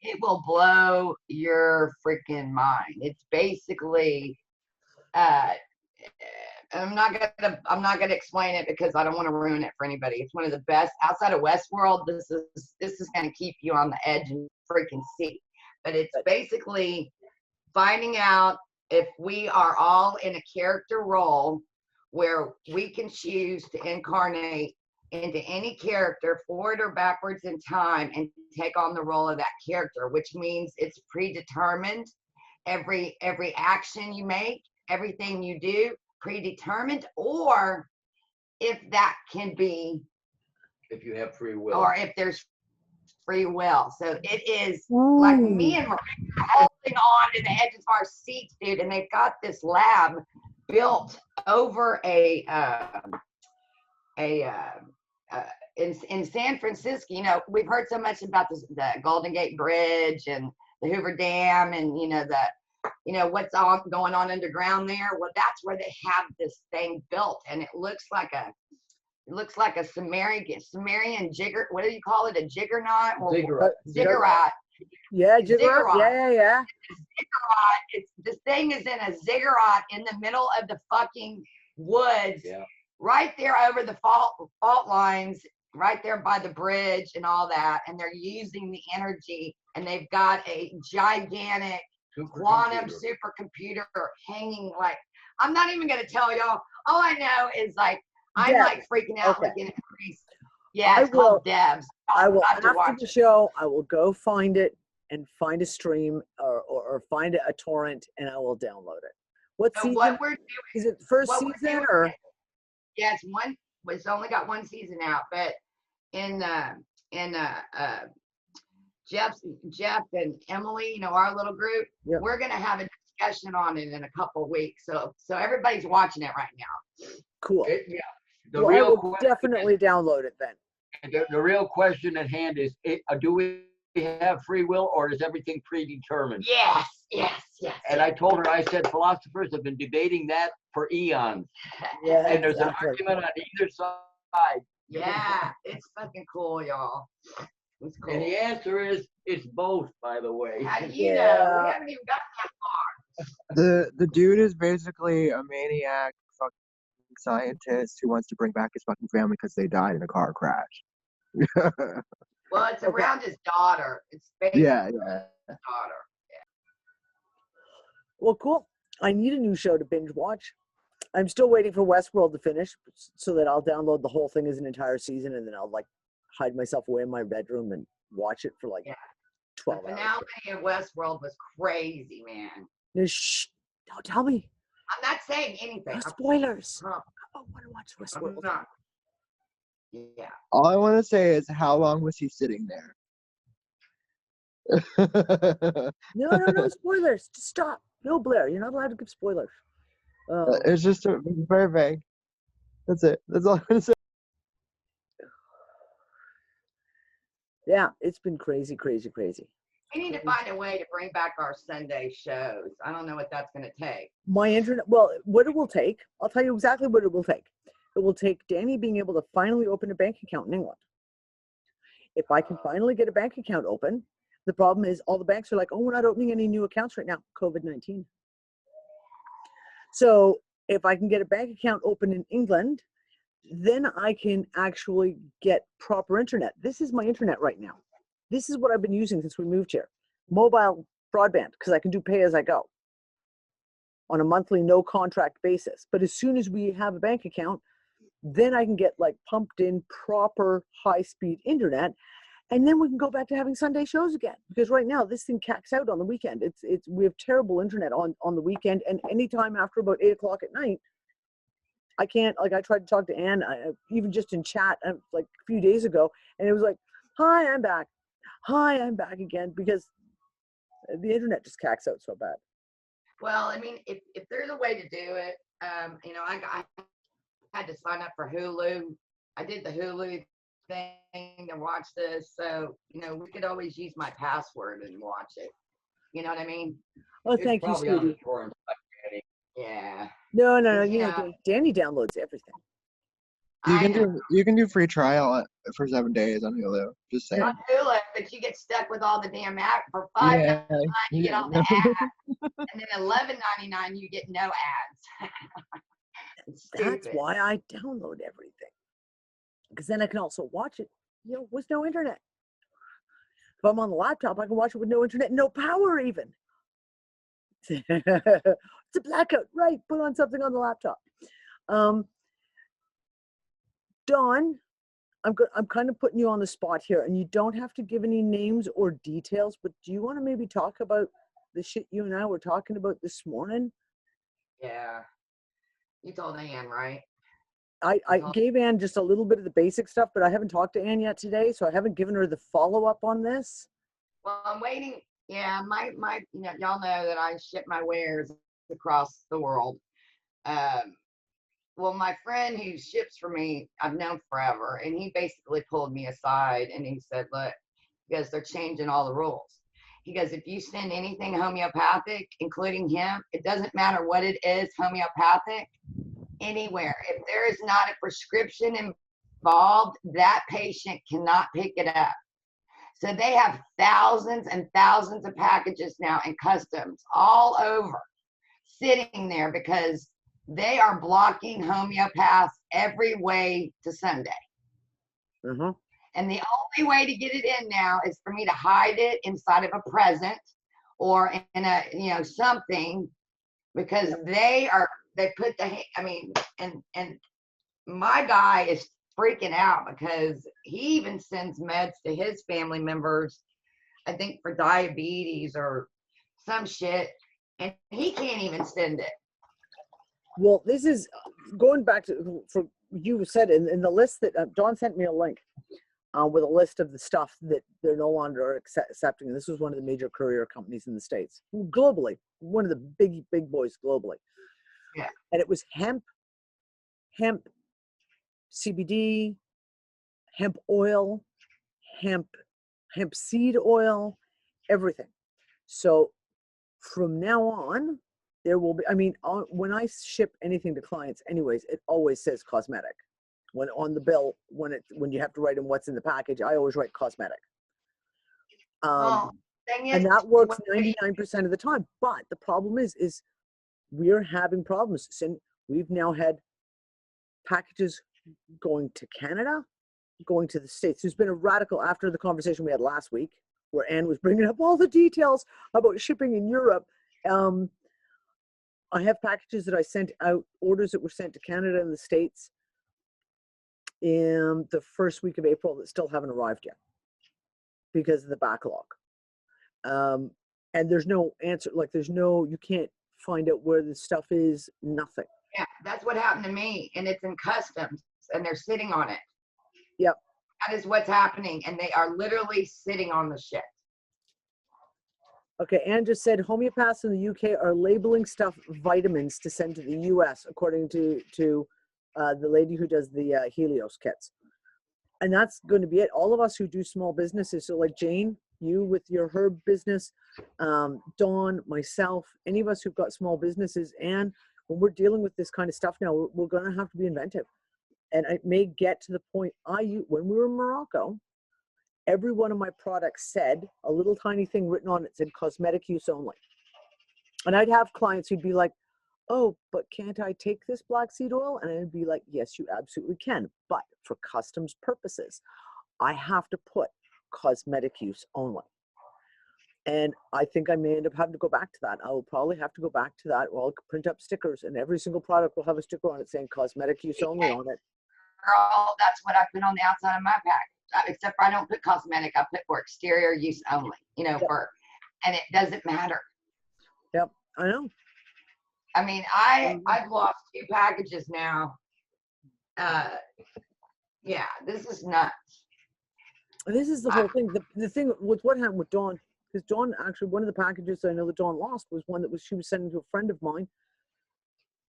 It will blow your freaking mind. It's basically, I'm not gonna explain it because I don't want to ruin it for anybody. It's one of the best outside of Westworld. This is gonna keep you on the edge and freaking seat. But it's basically finding out if we are all in a character role where we can choose to incarnate into any character forward or backwards in time and take on the role of that character, which means it's predetermined. Every action you make, everything you do, predetermined, or if that can be, if you have free will, or if there's free will. So it is like me and Maria holding on to the edges of our seats, dude, and they've got this lab built over in San Francisco. You know, we've heard so much about the Golden Gate Bridge and the Hoover Dam, and what's all going on underground there. Well, that's where they have this thing built, and it looks like a Sumerian jigger. What do you call it? A jiggernaut? Ziggurat. Yeah, ziggurat. Yeah. Ziggurat. This thing is in a ziggurat in the middle of the fucking woods, right there over the fault lines, right there by the bridge and all that. And they're using the energy, and they've got a gigantic quantum supercomputer hanging. Like, I'm not even gonna tell y'all. All I know is like I'm like freaking out looking at Greece. Yeah, it's called Devs. I will after the show. I will go find it and find a stream or find a torrent, and I will download it. What season? What we're doing, is it first season or? Yeah, it's one. It's only got one season out, but in Jeff and Emily, our little group, we're gonna have a discussion on it in a couple of weeks. So everybody's watching it right now. Cool. The well, real I will definitely download it then. The real question at hand is: do we have free will, or is everything predetermined? Yes. And I told her, I said, philosophers have been debating that for eons. Yeah, and there's an argument on either side. Yeah, it's fucking cool, y'all. It's cool. And the answer is, it's both, by the way. How do you know? We haven't even gotten that far. The dude is basically a maniac fucking scientist who wants to bring back his fucking family because they died in a car crash. Well, it's around his daughter. It's basically his daughter. Well, cool. I need a new show to binge watch. I'm still waiting for Westworld to finish so that I'll download the whole thing as an entire season, and then I'll hide myself away in my bedroom and watch it for 12 hours. The finale of Westworld was crazy, man. No, shh! Don't tell me. I'm not saying anything. No spoilers. I want to watch Westworld. Yeah. All I want to say is, how long was he sitting there? No spoilers. Just stop. No, Blair, you're not allowed to give spoilers. It's just very vague. That's it. That's all I'm going to say. Yeah, it's been crazy. We need to find a way to bring back our Sunday shows. I don't know what that's going to take. My internet, well, what it will take, I'll tell you exactly what it will take. It will take Danny being able to finally open a bank account in England. If I can finally get a bank account open, the problem is all the banks are like, oh, we're not opening any new accounts right now, COVID-19. So if I can get a bank account open in England, then I can actually get proper internet. This is my internet right now. This is what I've been using since we moved here. Mobile broadband, because I can do pay as I go on a monthly, no contract basis. But as soon as we have a bank account, then I can get pumped in proper high-speed internet. And then we can go back to having Sunday shows again. Because right now this thing cacks out on the weekend. We have terrible internet on the weekend, and anytime after about 8 o'clock at night, I can't, like I tried to talk to Ann, even just in chat, like a few days ago, and it was like, hi, I'm back. Hi, I'm back again, because the internet just cacks out so bad. Well, I mean, if there's a way to do it, you know, I had to sign up for Hulu. I did the Hulu thing to watch this, so you know, we could always use my password and watch it. You know what I mean? Oh, It's thank you, probably on the sweetie. torrent site, Danny. Yeah. No, You you know, know, Danny downloads everything. I know. You can do free trial for 7 days on Hulu. Just saying. On Hulu, but you get stuck with all the damn ads. For $5.99 Yeah. you get Yeah. all the ads, and then $11.99 you get no ads. It's That's stupid. why I download everything, because then I can also watch it, you know, with no internet. If I'm on the laptop, I can watch it with no internet, no power even. It's a blackout, right? Put on something on the laptop. Dawn, I'm kind of putting you on the spot here, and you don't have to give any names or details, but do you want to maybe talk about the shit you and I were talking about this morning? Yeah. You told Ann, right? I gave Ann just a little bit of the basic stuff, but I haven't talked to Ann yet today, so I haven't given her the follow-up on this. Well, I'm waiting. Yeah, my you know, y'all know that I ship my wares across the world. Well, my friend who ships for me, I've known forever, and he basically pulled me aside and he said, look, because they're changing all the rules. He goes, if you send anything homeopathic, including hemp, it doesn't matter what it is, homeopathic, anywhere. If there is not a prescription involved, that patient cannot pick it up. So they have thousands and thousands of packages now in customs all over sitting there because they are blocking homeopaths every way to Sunday. Mm-hmm. And the only way to get it in now is for me to hide it inside of a present or in a, you know, something, because they put and my guy is freaking out because he even sends meds to his family members, I think for diabetes or some shit, and he can't even send it. Well, this is going back to, for you said in the list that Dawn sent me a link with a list of the stuff that they're no longer accepting. This was one of the major courier companies in the States, globally, one of the big boys globally. Yeah. And it was hemp, CBD, hemp oil, hemp seed oil, everything. So from now on, there will be, I mean, when I ship anything to clients anyways, it always says cosmetic. When on the bill, when you have to write in what's in the package, I always write cosmetic. Thing is, and that works 99% of the time. But the problem is we're having problems. Since we've now had packages going to Canada, going to the States. There's been a radical, after the conversation we had last week, where Anne was bringing up all the details about shipping in Europe. I have packages that I sent out, orders that were sent to Canada and the States in the first week of April that still haven't arrived yet because of the backlog. And there's no answer, like you can't find out where the stuff is, nothing. Yeah, that's what happened to me, and it's in customs, and they're sitting on it. Yep. That is what's happening, and they are literally sitting on the shit. Okay, Anne just said homeopaths in the UK are labeling stuff vitamins to send to the US, according to the lady who does the Helios kits. And that's going to be it. All of us who do small businesses, so like Jane, you with your herb business, Dawn, myself, any of us who've got small businesses, and when we're dealing with this kind of stuff now, we're going to have to be inventive. And it may get to the point, when we were in Morocco, every one of my products said a little tiny thing written on it, said cosmetic use only. And I'd have clients who'd be like, oh, but can't I take this black seed oil? And I'd be like, yes, you absolutely can. But for customs purposes, I have to put cosmetic use only. And I think I may end up having to go back to that. I will probably have to go back to that, or I'll print up stickers, and every single product will have a sticker on it saying cosmetic use only on it. Girl, that's what I put on the outside of my pack. except for I don't put cosmetic. I put for exterior use only, you know, and it doesn't matter. Yep, I know. I mean, I've lost 2 packages now. Yeah, this is nuts. This is the whole thing. The thing with what happened with Dawn, because Dawn actually, one of the packages I know that Dawn lost was one that she was sending to a friend of mine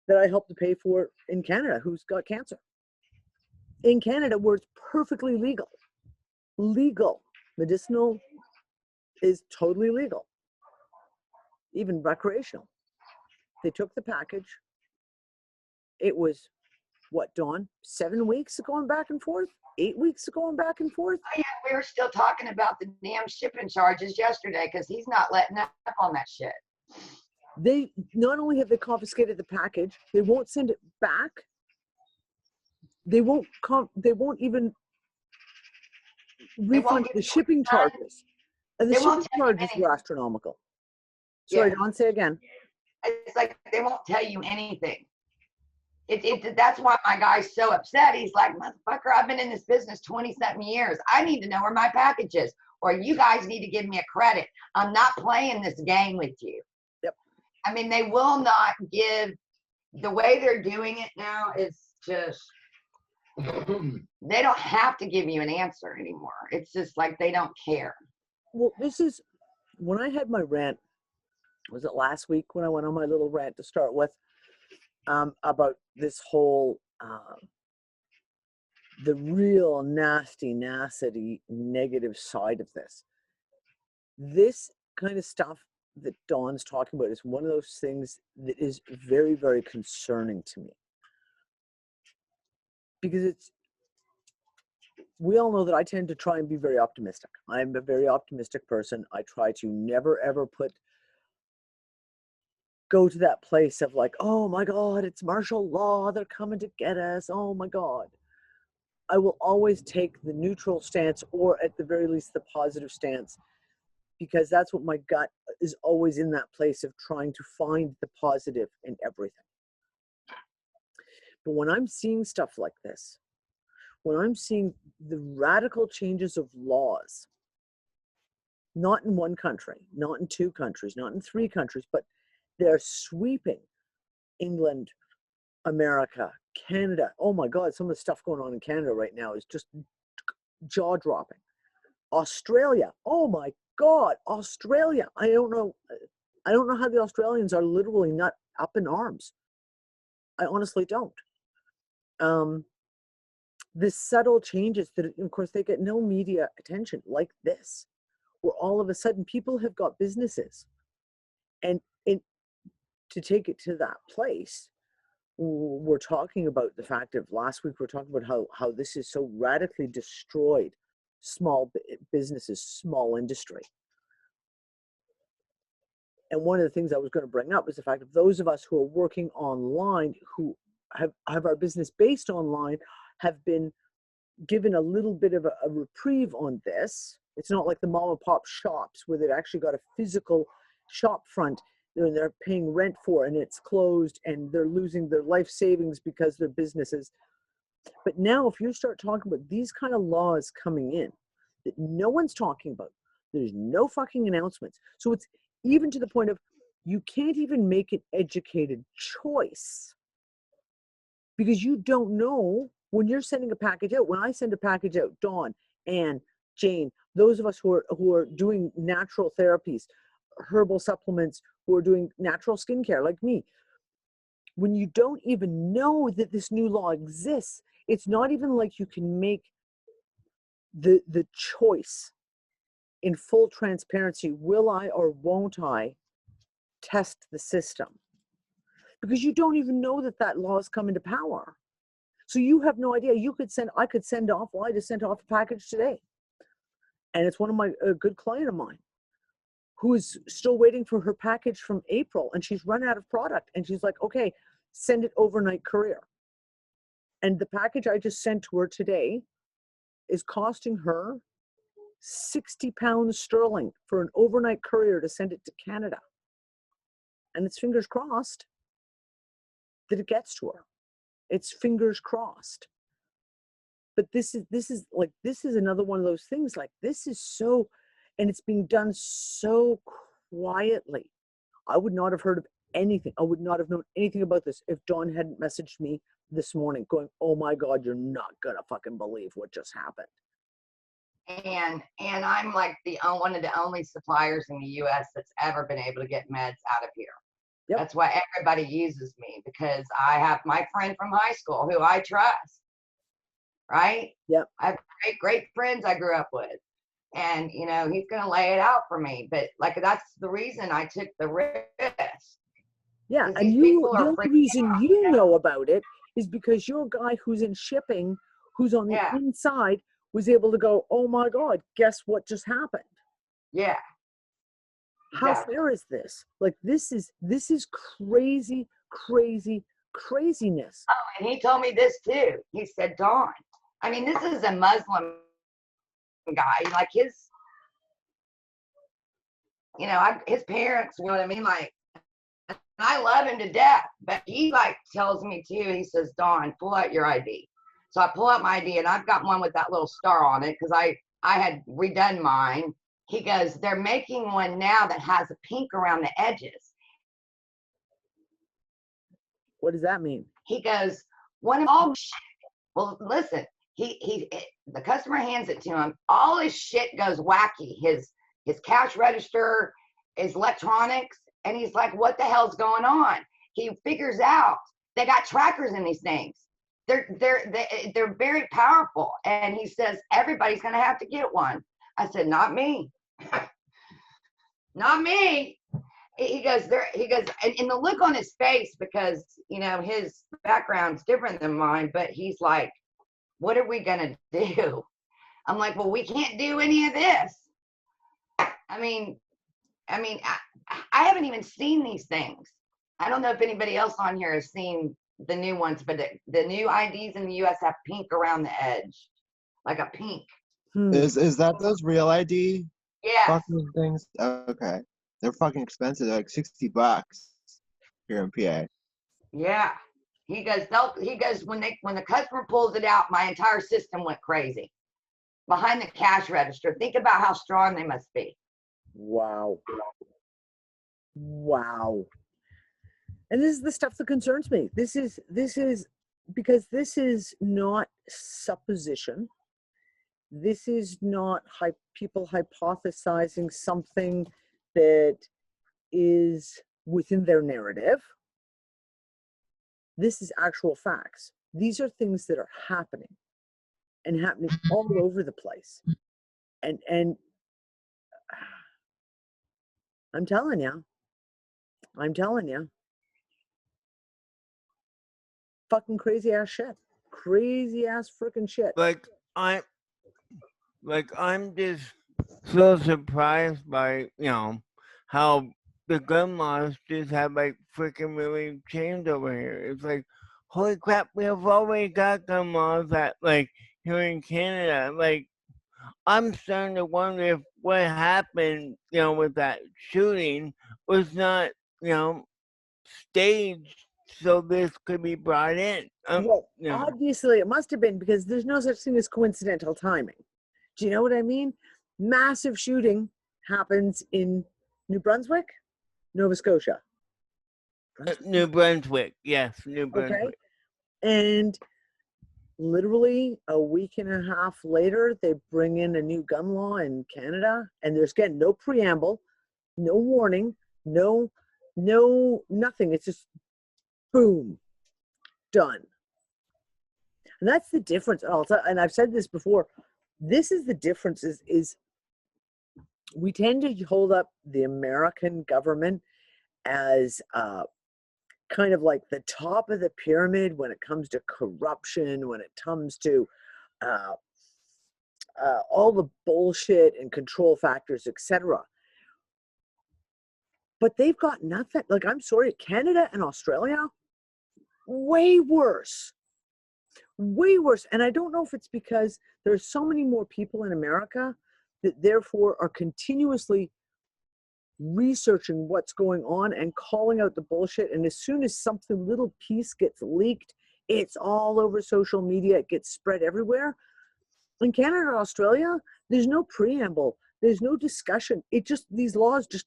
that I helped to pay for in Canada who's got cancer. In Canada, where it's perfectly legal, medicinal is totally legal, even recreational. They took the package. It was, what, Dawn? 7 weeks of going back and forth? 8 weeks of going back and forth? Oh, yeah, we were still talking about the damn shipping charges yesterday because he's not letting up on that shit. They not only have they confiscated the package, they won't send it back. They won't even refund the shipping charges. And the shipping charges were astronomical. Sorry, Dawn, say again. It's like they won't tell you anything. That's why my guy's so upset. He's like, motherfucker, I've been in this business 20-something years. I need to know where my package is, or you guys need to give me a credit. I'm not playing this game with you. Yep. I mean, they will not give, the way they're doing it now is just, they don't have to give you an answer anymore. It's just like they don't care. Well, this is, when I had my rant, was it last week when I went on my little rant to start with, about this whole, the real nasty negative side of this. This kind of stuff that Dawn's talking about is one of those things that is very, very concerning to me. Because we all know that I tend to try and be very optimistic. I'm a very optimistic person. I try to never, ever go to that place of like, oh my God, it's martial law. They're coming to get us. Oh my God. I will always take the neutral stance, or at the very least, the positive stance, because that's what my gut is always in, that place of trying to find the positive in everything. But when I'm seeing stuff like this, when I'm seeing the radical changes of laws, not in one country, not in 2 countries, not in 3 countries, but they're sweeping England, America, Canada. Oh my God, some of the stuff going on in Canada right now is just jaw-dropping. Australia, oh my God, Australia. I don't know how the Australians are literally not up in arms. I honestly don't. The subtle changes that, of course, they get no media attention like this, where all of a sudden people have got businesses. And to take it to that place, we're talking about the fact of last week, we're talking about how this is so radically destroyed small businesses, small industry. And one of the things I was going to bring up is the fact of those of us who are working online, who have our business based online, have been given a little bit of a reprieve on this. It's not like the mom and pop shops where they've actually got a physical shop front and they're paying rent for, and it's closed and they're losing their life savings because their businesses. But now if you start talking about these kind of laws coming in that no one's talking about, there's no fucking announcements. So it's even to the point of you can't even make an educated choice because you don't know when you're sending a package out. When I send a package out, Dawn, Anne, Jane, those of us who are doing natural therapies, herbal supplements, who are doing natural skincare like me, when you don't even know that this new law exists, it's not even like you can make the choice in full transparency. Will I or won't I test the system? Because you don't even know that law has come into power. So you have no idea. I could send off, well, I just sent off a package today. And it's one of a good client of mine who is still waiting for her package from April, and she's run out of product. And she's like, okay, send it overnight courier. And the package I just sent to her today is costing her £60 sterling for an overnight courier to send it to Canada. And it's fingers crossed that it gets to her. It's fingers crossed. But this is another one of those things. Like, this is so, and it's being done so quietly. I would not have heard of anything. I would not have known anything about this if Dawn hadn't messaged me this morning going, oh my God, you're not gonna fucking believe what just happened. And I'm like one of the only suppliers in the U.S. that's ever been able to get meds out of here. Yep. That's why everybody uses me, because I have my friend from high school who I trust, right? Yep. I have great friends I grew up with, and you know, he's gonna lay it out for me. But like, that's the reason I took the risk. Yeah, and the only reason you know about it is because your guy who's in shipping, who's on the inside, was able to go, oh my God, guess what just happened? Yeah. How fair is this? Like, this is crazy, craziness. Oh, and he told me this too. He said, Dawn, I mean, this is a Muslim guy. Like, his, you know, his parents, you know what I mean? Like, and I love him to death, but he like tells me too, he says, Dawn, pull out your ID. So I pull out my ID, and I've got one with that little star on it because I had redone mine. He goes, they're making one now that has a pink around the edges. What does that mean? He goes, one of all shit. Well, listen, the customer hands it to him. All his shit goes wacky. His cash register, his electronics, and he's like, what the hell's going on? He figures out they got trackers in these things. They're very powerful. And he says, everybody's gonna have to get one. I said, not me. Not me. He goes, and the look on his face, because you know his background's different than mine, but he's like, what are we gonna do? I'm like, well, we can't do any of this. I mean, I haven't even seen these things. I don't know if anybody else on here has seen the new ones, but the new IDs in the US have pink around the edge, like a pink. Is that those real ID Yeah. fucking things? Okay. They're fucking expensive. They're like $60 here in PA. Yeah. He goes, when the customer pulls it out, my entire system went crazy. Behind the cash register. Think about how strong they must be. Wow. Wow. And this is the stuff that concerns me. This is because this is not supposition. This is not people hypothesizing something that is within their narrative. This is actual facts. These are things that are happening and happening all over the place. And I'm telling you, fucking crazy ass shit. Crazy ass freaking shit. I'm just so surprised by, you know, how the gun laws just have like freaking really changed over here. It's like, holy crap, we have already got gun laws that like here in Canada. Like, I'm starting to wonder if what happened, you know, with that shooting was not, you know, staged so this could be brought in. Well, you know. obviously it must have been, because there's no such thing as coincidental timing. Do you know what I mean? Massive shooting happens in New Brunswick, Nova Scotia. New Brunswick, yes, New Brunswick. Okay. And literally a week and a half later, they bring in a new gun law in Canada, and there's again no preamble, no warning, no nothing. It's just boom, done. And that's the difference. And I've said this before. This is the difference is we tend to hold up the American government as kind of like the top of the pyramid when it comes to corruption, when it comes to all the bullshit and control factors, etc. But they've got nothing. Like, I'm sorry, Canada and Australia, way worse. Way worse. And I don't know if it's because there's so many more people in America that therefore are continuously researching what's going on and calling out the bullshit. And as soon as something little piece gets leaked, It's all over social media. It gets spread everywhere. In Canada and Australia, there's no preamble. There's no discussion. It just, these laws just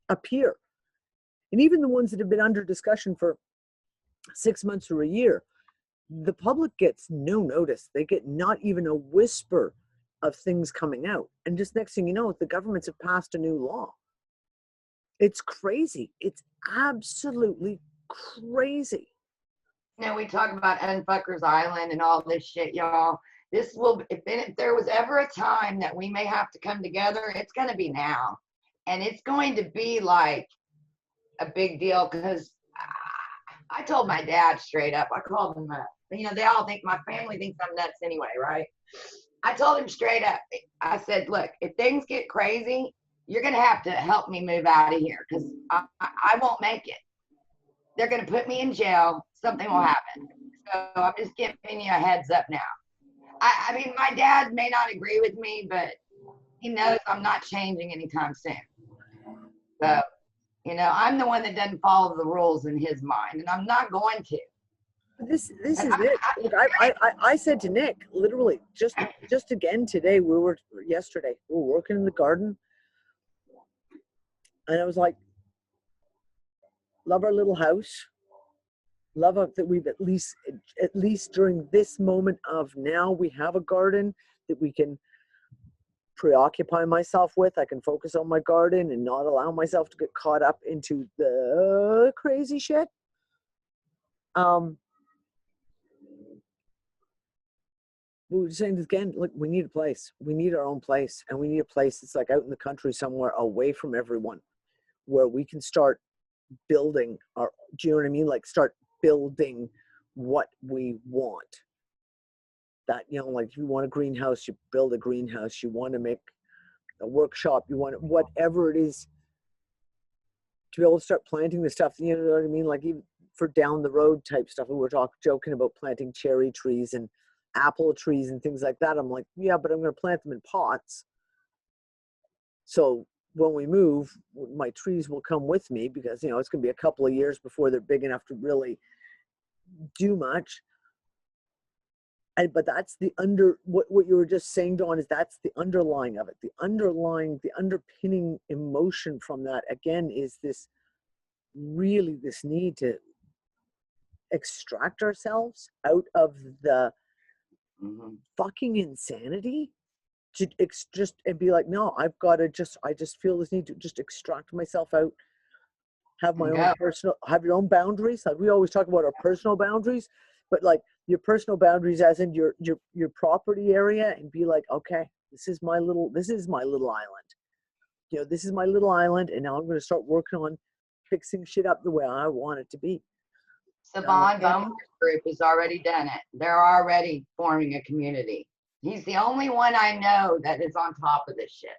appear. And even the ones that have been under discussion for 6 months or a year, the public gets no notice. They get not even a whisper of things coming out. And just next thing you know, the governments have passed a new law. It's crazy. It's absolutely crazy. You know, we talk about Unfuckers Island and all this shit, y'all. This will, if there was ever a time that we may have to come together, it's going to be now. And it's going to be like a big deal, because I told my dad straight up, I called him up. You know, they all think, my family thinks I'm nuts anyway, right? I told him straight up, I said, look, if things get crazy, you're going to have to help me move out of here, because I won't make it. They're going to put me in jail. Something will happen. So I'm just giving you a heads up now. I mean, my dad may not agree with me, but he knows I'm not changing anytime soon. So, you know, I'm the one that doesn't follow the rules in his mind, and I'm not going to. This is it. Look, I said to Nick, literally, just again today, yesterday, we were working in the garden, and I was like, love our little house. Love that we've at least during this moment of now, we have a garden that we can preoccupy myself with. I can focus on my garden and not allow myself to get caught up into the crazy shit. We were saying this again, look, we need a place. We need our own place, and we need a place that's like out in the country somewhere away from everyone, where we can start building our, do you know what I mean? Like start building what we want. That, you know, like if you want a greenhouse, you build a greenhouse. You want to make a workshop, you want whatever it is, to be able to start planting the stuff, you know what I mean? Like even for down the road type stuff. We were joking about planting cherry trees and apple trees and things like that. I'm like, yeah, but I'm going to plant them in pots. So when we move, my trees will come with me, because, you know, it's going to be a couple of years before they're big enough to really do much. But that's the what you were just saying, Dawn, is that's the underlying of it. The underpinning emotion from that, again, is this need to extract ourselves out of the fucking insanity, to just and be like, no, I just feel this need to just extract myself out, have my own personal, have your own boundaries. Like we always talk about our personal boundaries, but like your personal boundaries as in your property area, and be like, okay, this is my little island. You know, this is my little island, and now I'm going to start working on fixing shit up the way I want it to be. Savon Bomar's group has already done it. They're already forming a community. He's the only one I know that is on top of this shit.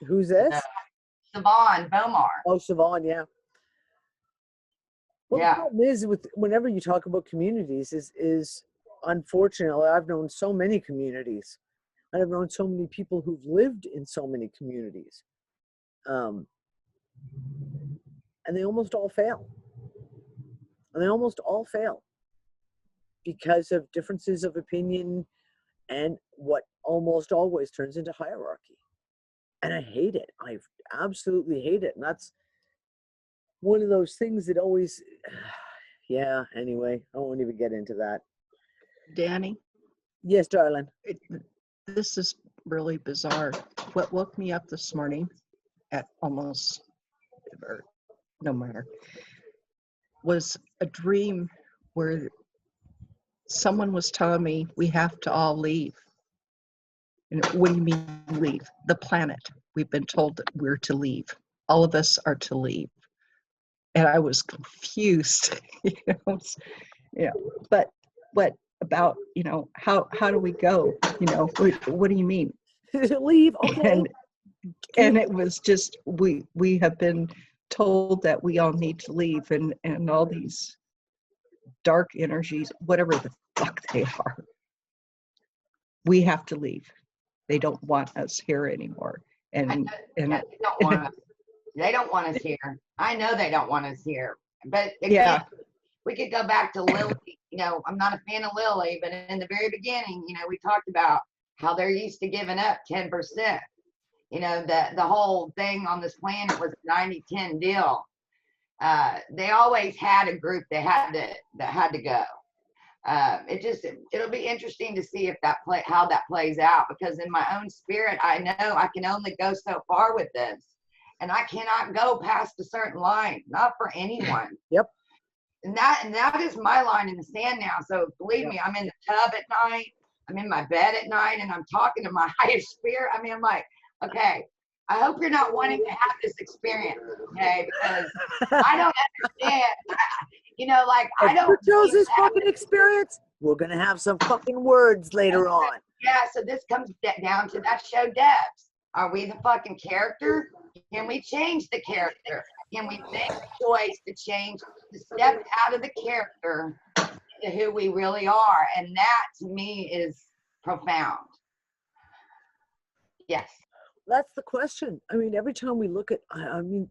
Who's this? Savon Bomar. Oh, Savon, yeah. Well, the problem is with whenever you talk about communities is unfortunately, I've known so many communities. I've known so many people who've lived in so many communities. And they almost all fail. Because of differences of opinion and what almost always turns into hierarchy. And I hate it. I absolutely hate it. And that's one of those things that always, yeah, anyway, I won't even get into that. Danny? Yes, darling. This is really bizarre. What woke me up this morning at almost, or no matter, was a dream where someone was telling me we have to all leave. And what do you mean leave? The planet. We've been told that we're to leave. All of us are to leave. And I was confused, but what about, how do we go? What do you mean? Leave, okay. And it was just, we have been told that we all need to leave, and all these dark energies, whatever the fuck they are, we have to leave. They don't want us here anymore. And they don't want us. They don't want us here. I know they don't want us here. But again, yeah, we could go back to Lily. You know, I'm not a fan of Lily, but in the very beginning, you know, we talked about how they're used to giving up 10%. You know, the whole thing on this planet was a 90-10 deal. They always had a group that had to go. It'll be interesting to see if how that plays out, because in my own spirit, I know I can only go so far with this, and I cannot go past a certain line, not for anyone. Yep. And that is my line in the sand now. So believe me, I'm in the tub at night, I'm in my bed at night, and I'm talking to my higher spirit. I mean, I'm like, okay, I hope you're not wanting to have this experience, okay? Because I don't understand. You know, like, I don't. Chose this fucking experience. We're gonna have some fucking words later on. Yeah, so this comes down to that show depths. Are we the fucking character? Can we change the character? Can we make a choice to change, to step out of the character to who we really are? And that, to me, is profound. Yes. That's the question. I mean, every time we look at, I mean,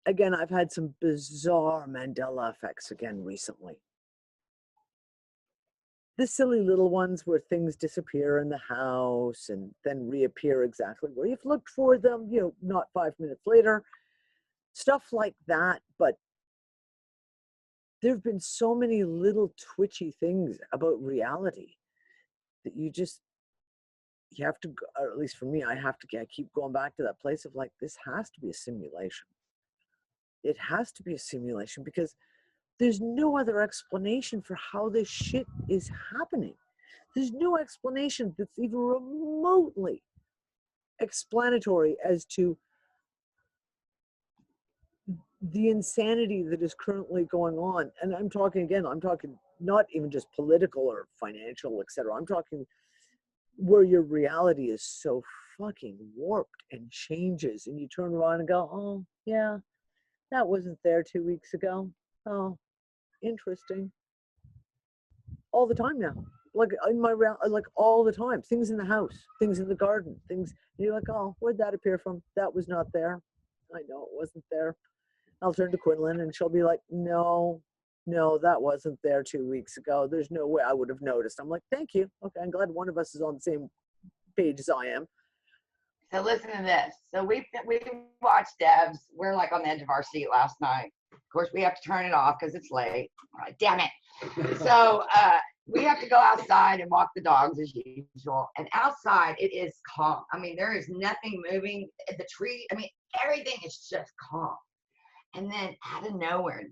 again, I've had some bizarre Mandela effects again recently. The silly little ones where things disappear in the house and then reappear exactly where you've looked for them, you know, not 5 minutes later, stuff like that. But there have been so many little twitchy things about reality that you have to, or at least for me, I keep going back to that place of like, this has to be a simulation. It has to be a simulation, because there's no other explanation for how this shit is happening. There's no explanation that's even remotely explanatory as to the insanity that is currently going on. And I'm talking not even just political or financial, etc. I'm talking where your reality is so fucking warped and changes, and you turn around and go, oh yeah, that wasn't there 2 weeks ago. Oh, interesting. All the time now, like in my like all the time, things in the house, things in the garden, things, and you're like, oh, where'd that appear from? That was not there. I know it wasn't there. I'll turn to Quinlan and she'll be like, no, that wasn't there 2 weeks ago. There's no way I would have noticed. I'm like, thank you. Okay, I'm glad one of us is on the same page as I am. So listen to this. So we watched Devs. We're like on the edge of our seat last night. Of course, we have to turn it off because it's late. All right, damn it. So we have to go outside and walk the dogs as usual. And outside, it is calm. I mean, there is nothing moving. The tree, I mean, everything is just calm. And then out of nowhere,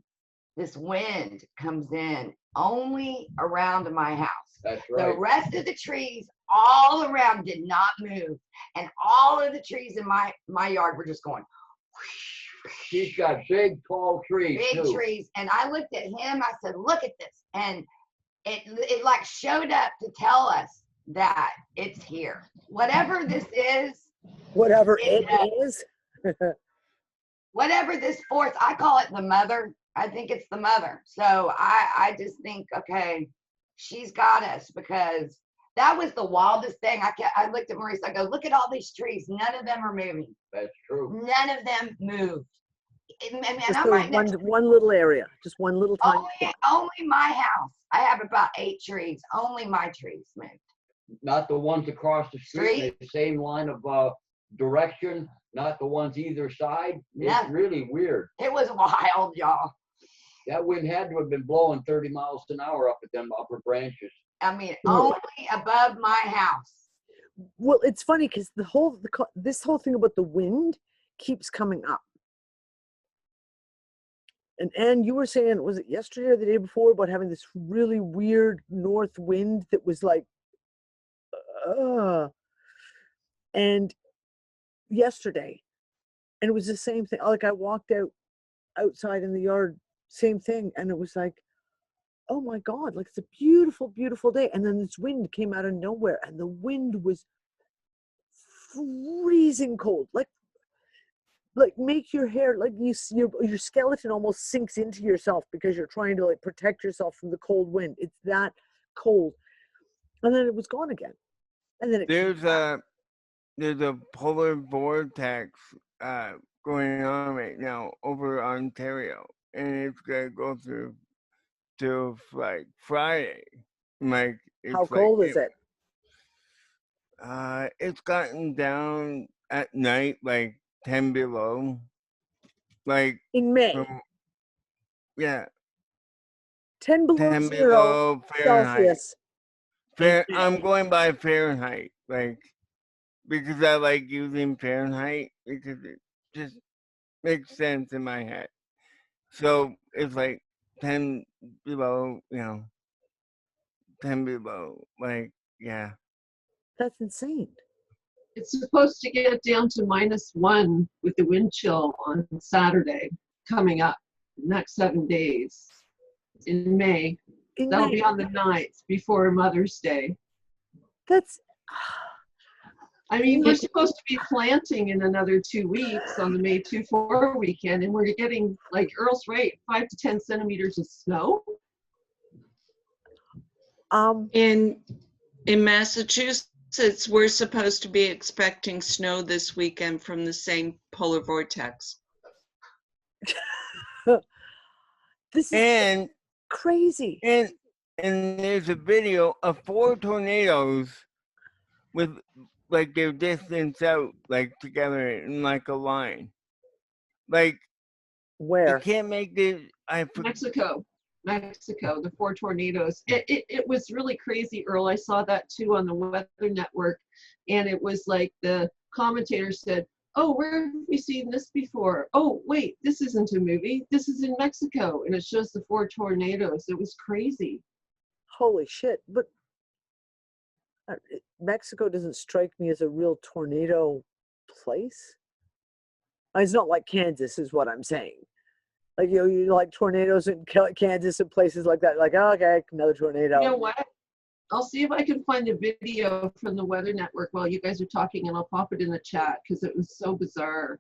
this wind comes in only around my house. That's right. The rest of the trees all around did not move. And all of the trees in my yard were just going. She's got big, tall trees. Big too. trees. And I looked at him, I said, look at this. And it like showed up to tell us that it's here. Whatever this is. Whatever it is. Whatever this force, I call it the mother. I think it's the mother. So I just think, okay, she's got us, because that was the wildest thing. I looked at Maurice, I go, look at all these trees. None of them are moving. That's true. None of them moved. And Just I for might one little area, just one little tiny spot. only my house. I have about 8 trees. Only my trees moved. Not the ones across the street, the same line of direction, not the ones either side. Yeah. It's really weird. It was wild, y'all. That wind had to have been blowing 30 miles an hour up at them upper branches. I mean, only above my house. Well, it's funny because this whole thing about the wind keeps coming up. And you were saying, was it yesterday or the day before, about having this really weird north wind that was like, and yesterday, and it was the same thing. Like I walked outside in the yard, same thing, and it was like, oh my God, like it's a beautiful, beautiful day. And then this wind came out of nowhere, and the wind was freezing cold, like make your hair, like your skeleton almost sinks into yourself because you're trying to like protect yourself from the cold wind. It's that cold. And then it was gone again. And then there's a polar vortex going on right now over Ontario, and it's gonna go through till like Friday. Like How it's cold is it? It's gotten down at night like 10 below. Like In May, from yeah, 10 below 10 zero below Fahrenheit. Celsius. in May. I'm going by Fahrenheit, like because I like using Fahrenheit because it just makes sense in my head. So it's like 10 below, 10 below. Like, yeah. That's insane. It's supposed to get down to -1 with the wind chill on Saturday coming up, next 7 days in May. In That'll May. be on the 9th before Mother's Day. That's I mean, we're supposed to be planting in another 2 weeks on the May 2-4 weekend, and we're getting, like Earl's right, 5 to 10 centimeters of snow. In Massachusetts, we're supposed to be expecting snow this weekend from the same polar vortex. this is And crazy. and there's a video of 4 tornadoes with like their distance out like together in like a line. Like Where? you can't make this. Mexico, the 4 tornadoes. It was really crazy, Earl. I saw that too on the Weather Network, and it was like the commentator said, "Oh, where have we seen this before? Oh, wait, this isn't a movie. This is in Mexico," and it shows the 4 tornadoes. It was crazy. Holy shit! But Mexico doesn't strike me as a real tornado place. It's not like Kansas, is what I'm saying. Like you like tornadoes in Kansas and places like that. Like, oh, okay, another tornado. You know what? I'll see if I can find a video from the Weather Network while you guys are talking, and I'll pop it in the chat because it was so bizarre.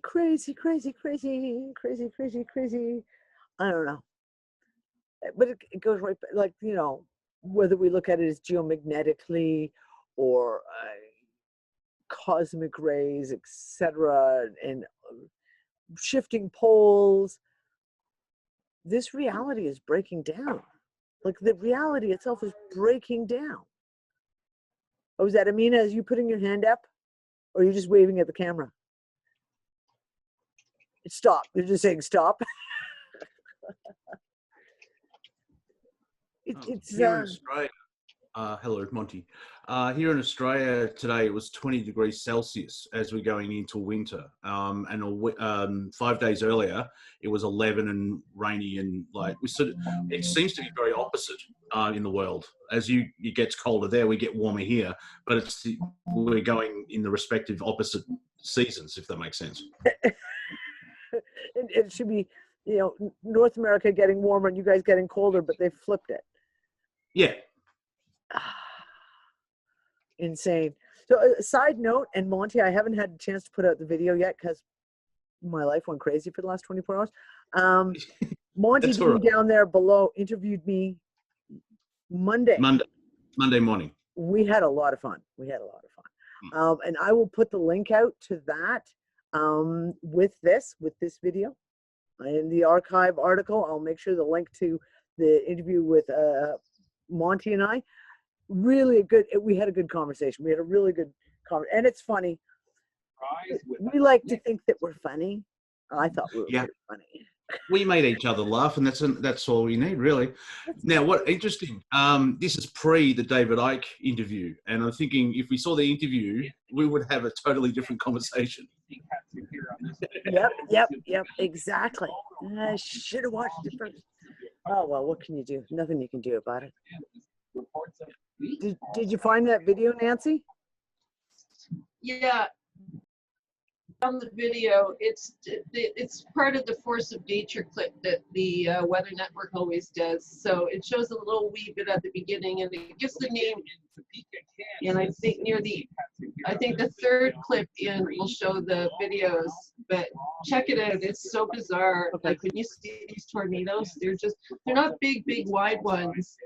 Crazy. I don't know. But it goes right back, like, whether we look at it as geomagnetically or cosmic rays, etc., and shifting poles, this reality is breaking down. Like the reality itself is breaking down. Oh, is that Amina? Is you putting your hand up, or are you just waving at the camera? Stop. You're just saying stop. It's here in Australia. Hello, Monty. Here in Australia today, it was 20 degrees Celsius as we're going into winter. And 5 days earlier, it was 11 and rainy, and it seems to be very opposite in the world. As it gets colder there, we get warmer here, but we're going in the respective opposite seasons, if that makes sense. It should be, North America getting warmer and you guys getting colder, but they flipped it. Yeah. Insane. So side note, and Monty, I haven't had a chance to put out the video yet because my life went crazy for the last 24 hours. Monty being down there below interviewed me Monday morning. We had a lot of fun. And I will put the link out to that with this video in the archive article. I'll make sure the link to the interview with Monty and I. Really we had a good conversation. We had a really good conversation. And it's funny. We like to think that we're funny. I thought we were pretty funny. We made each other laugh, and that's all we need, really. Now, what interesting, this is pre the David Icke interview, and I'm thinking if we saw the interview, we would have a totally different conversation. Yep, exactly. I should have watched it first. Oh, well, what can you do? Nothing you can do about it. Did you find that video, Nancy? Yeah. On the video, it's part of the Force of Nature clip that the Weather Network always does. So it shows a little wee bit at the beginning, and it gives the name. And I think the third clip in will show the videos. But check it out; it's so bizarre. Okay. Like when you see these tornadoes, they're not big, wide ones.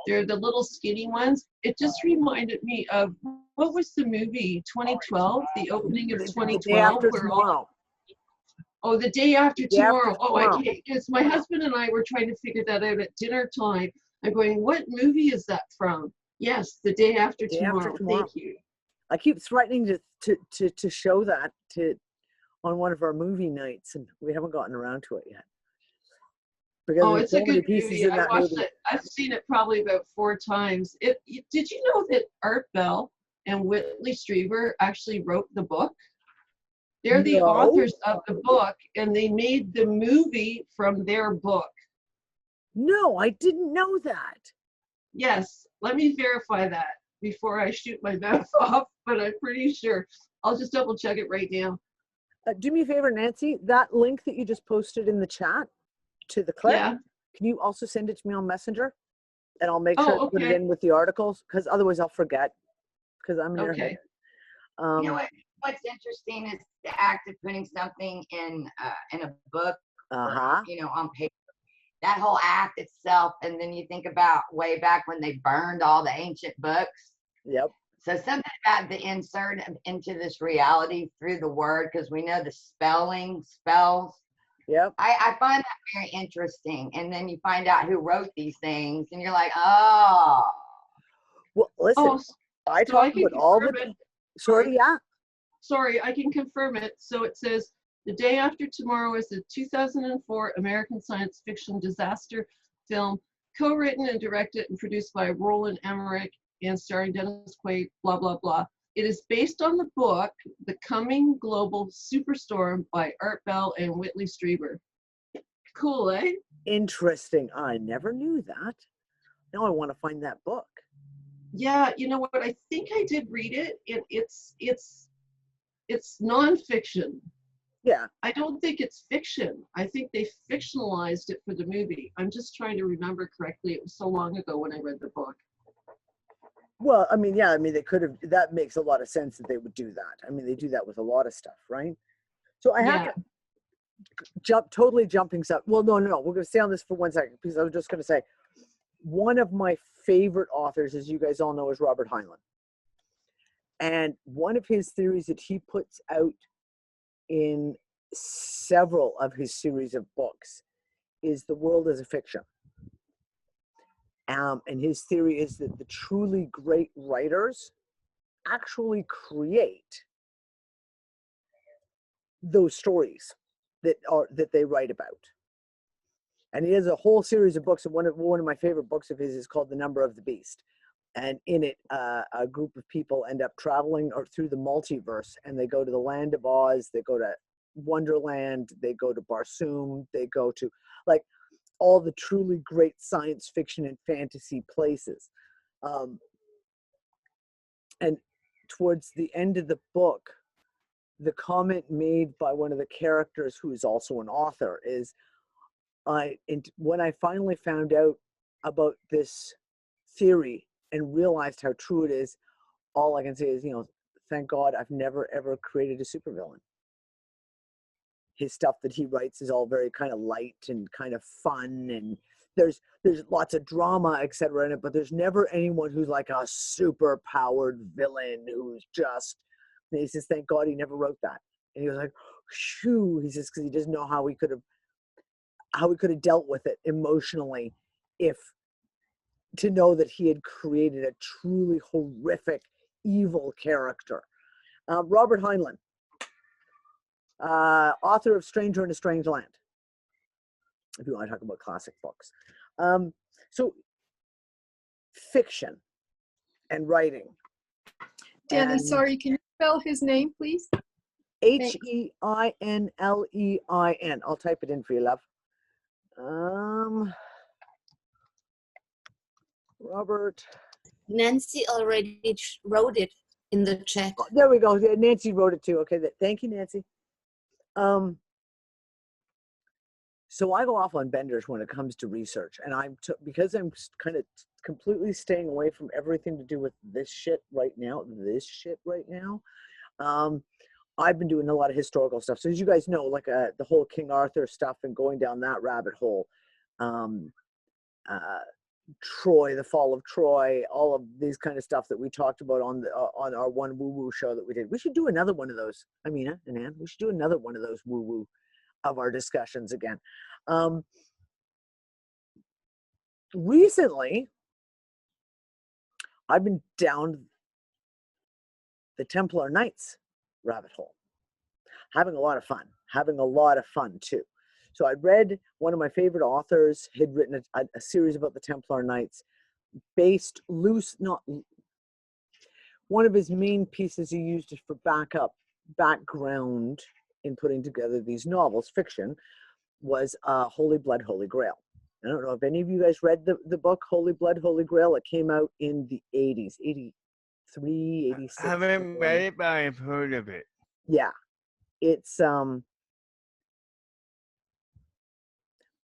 They're the little skinny ones. It just reminded me of, what was the movie, 2012? The opening of 2012? Oh, the day after Day after tomorrow. Oh, I tomorrow. can't. It's my husband and I were trying to figure that out at dinner time. I'm going, what movie is that from? Yes, the day after Day after tomorrow. tomorrow. Thank you. I keep threatening to show that on one of our movie nights, and we haven't gotten around to it yet. Because Oh, there's it's so a many good pieces movie. in I that watched movie. it. I've seen it probably about 4 times. Did you know that Art Bell and Whitley Strieber actually wrote the book? They're the No. authors of the book, and they made the movie from their book. No, I didn't know that. Yes, let me verify that before I shoot my mouth off, but I'm pretty sure. I'll just double check it right now. Do me a favor, Nancy. That link that you just posted in the chat to the clip, Yeah. can you also send it to me on Messenger? And I'll make sure Oh, to put it okay. in with the articles, because otherwise I'll forget, because I'm an Okay. airhead. You know what's interesting is the act of putting something in a book, Uh-huh. you know, on paper. That whole act itself, and then you think about way back when they burned all the ancient books. Yep. So something about the insert into this reality through the word, because we know the spells. Yep. I find that very interesting. And then you find out who wrote these things, and you're like, oh. Well, listen, Oh, I so I talk can about all the. confirm it. Sorry, yeah. Sorry, I can confirm it. So it says, The Day After Tomorrow is a 2004 American science fiction disaster film, co-written and directed and produced by Roland Emmerich and starring Dennis Quaid, blah, blah, blah. It is based on the book, The Coming Global Superstorm by Art Bell and Whitley Strieber. Cool, eh? Interesting. I never knew that. Now I want to find that book. Yeah, you know what? I think I did read it. It's nonfiction. Yeah. I don't think it's fiction. I think they fictionalized it for the movie. I'm just trying to remember correctly. It was so long ago when I read the book. Well, I mean, yeah, I mean, they could have, that makes a lot of sense that they would do that. I mean, they do that with a lot of stuff, right? So I have to totally jumping stuff. Well, no. We're going to stay on this for 1 second, because I was just going to say, one of my favorite authors, as you guys all know, is Robert Heinlein. And one of his theories that he puts out in several of his series of books is the world as a fiction. And his theory is that the truly great writers actually create those stories that they write about. And he has a whole series of books, and one of my favorite books of his is called The Number of the Beast. And in it, a group of people end up traveling through the multiverse, and they go to the land of Oz, they go to Wonderland, they go to Barsoom, they go to like all the truly great science fiction and fantasy places. And towards the end of the book, the comment made by one of the characters, who is also an author, is, when I finally found out about this theory and realized how true it is, all I can say is, thank God I've never ever created a supervillain. His stuff that he writes is all very kind of light and kind of fun, and there's lots of drama, etc. in it, but there's never anyone who's like a super powered villain who's just, and he says, thank God he never wrote that. And he was like, shoo, he says, because he doesn't know how he could have dealt with it emotionally, if to know that he had created a truly horrific, evil character. Robert Heinlein, author of Stranger in a Strange Land, if you want to talk about classic books. So fiction and writing. Danny, And sorry, can you spell his name, please? Heinlein. I'll type it in for you, love. Robert. Nancy already wrote it in the chat. Oh, there we go. Yeah, Nancy wrote it too. Okay, thank you, Nancy. So I go off on benders when it comes to research, and because I'm kind of completely staying away from everything to do with this shit right now. I've been doing a lot of historical stuff. So as you guys know, like the whole King Arthur stuff and going down that rabbit hole. Troy, the fall of Troy, all of these kind of stuff that we talked about on our one woo-woo show that we did. We should do another one of those. Amina and Ann, we should do another one of those woo-woo of our discussions again. Recently, I've been down the Templar Knights rabbit hole, having a lot of fun too. So I read one of my favorite authors had written a series about the Templar Knights, based loose, not one of his main pieces he used for background in putting together these novels, fiction, was Holy Blood, Holy Grail. I don't know if any of you guys read the book Holy Blood, Holy Grail. It came out in the 80s, 83, 86. I haven't read it, but I've heard of it. Yeah, it's an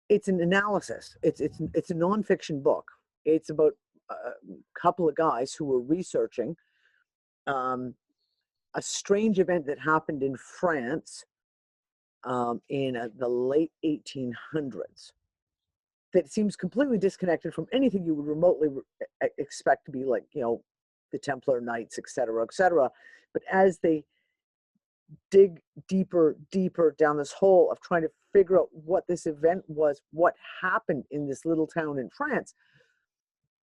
analysis. It's a nonfiction book. It's about a couple of guys who were researching a strange event that happened in France in the late 1800s that seems completely disconnected from anything you would remotely expect to be like, you know, the Templar Knights, et cetera, et cetera. But as they dig deeper down this hole of trying to figure out what this event was, what happened in this little town in France,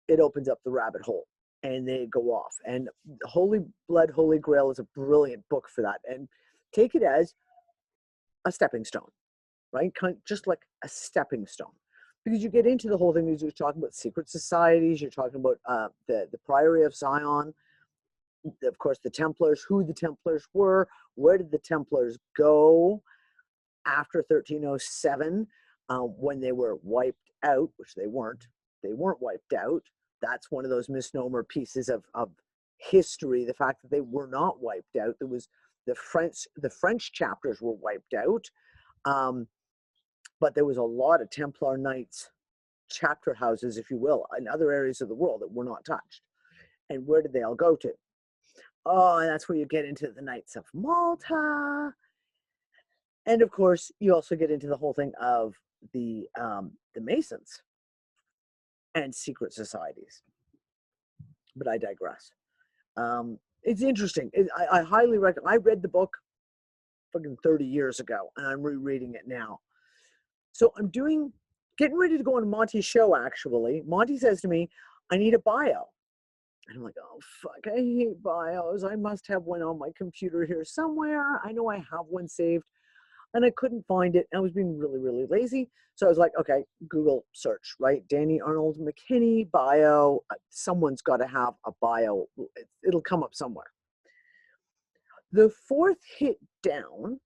it opens up the rabbit hole and they go off. And Holy Blood, Holy Grail is a brilliant book for that. And take it as a stepping stone, right? Just like a stepping stone. Because you get into the whole thing, you're talking about secret societies, you're talking about the Priory of Zion, of course, the Templars, who the Templars were, where did the Templars go after 1307 when they were wiped out, which they weren't wiped out. That's one of those misnomer pieces of history, the fact that they were not wiped out. There was the French chapters were wiped out, but there was a lot of Templar Knights chapter houses, if you will, in other areas of the world that were not touched. And where did they all go to? Oh, and that's where you get into the Knights of Malta. And of course, you also get into the whole thing of the Masons and secret societies. But I digress. It's interesting. I highly recommend. I read the book fucking 30 years ago, and I'm rereading it now. So I'm getting ready to go on Monty's show, actually. Monty says to me, I need a bio. And I'm like, oh, fuck, I hate bios. I must have one on my computer here somewhere. I know I have one saved. And I couldn't find it. I was being really, really lazy. So I was like, okay, Google search, right? Danny Arnold McKinney bio. Someone's got to have a bio. It'll come up somewhere. The fourth hit down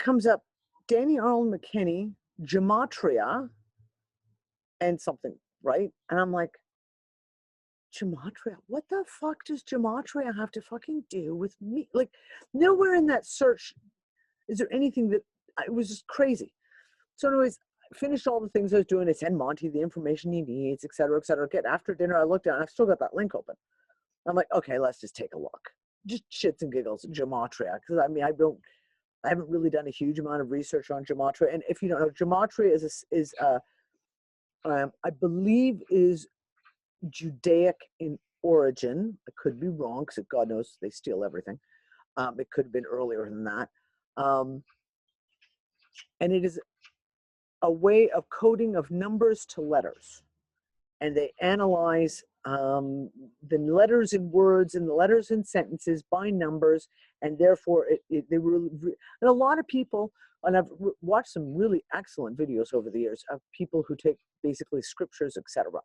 comes up Danny Arnold McKinney, gematria, and something, right? And I'm like, gematria? What the fuck does gematria have to fucking do with me? Like, nowhere in that search is there anything that, it was just crazy. So anyways, I finished all the things I was doing. I sent Monty the information he needs, et cetera, et cetera. Get after dinner, I looked down, I still got that link open. I'm like, okay, let's just take a look. Just shits and giggles, gematria. Because I mean, I haven't really done a huge amount of research on gematria. And if you don't know, gematria I believe is Judaic in origin. I could be wrong, because God knows they steal everything. It could have been earlier than that. And it is a way of coding of numbers to letters. And they analyze the letters in words and the letters in sentences by numbers, and therefore they were, and a lot of people, and I've watched some really excellent videos over the years of people who take basically scriptures, etc.,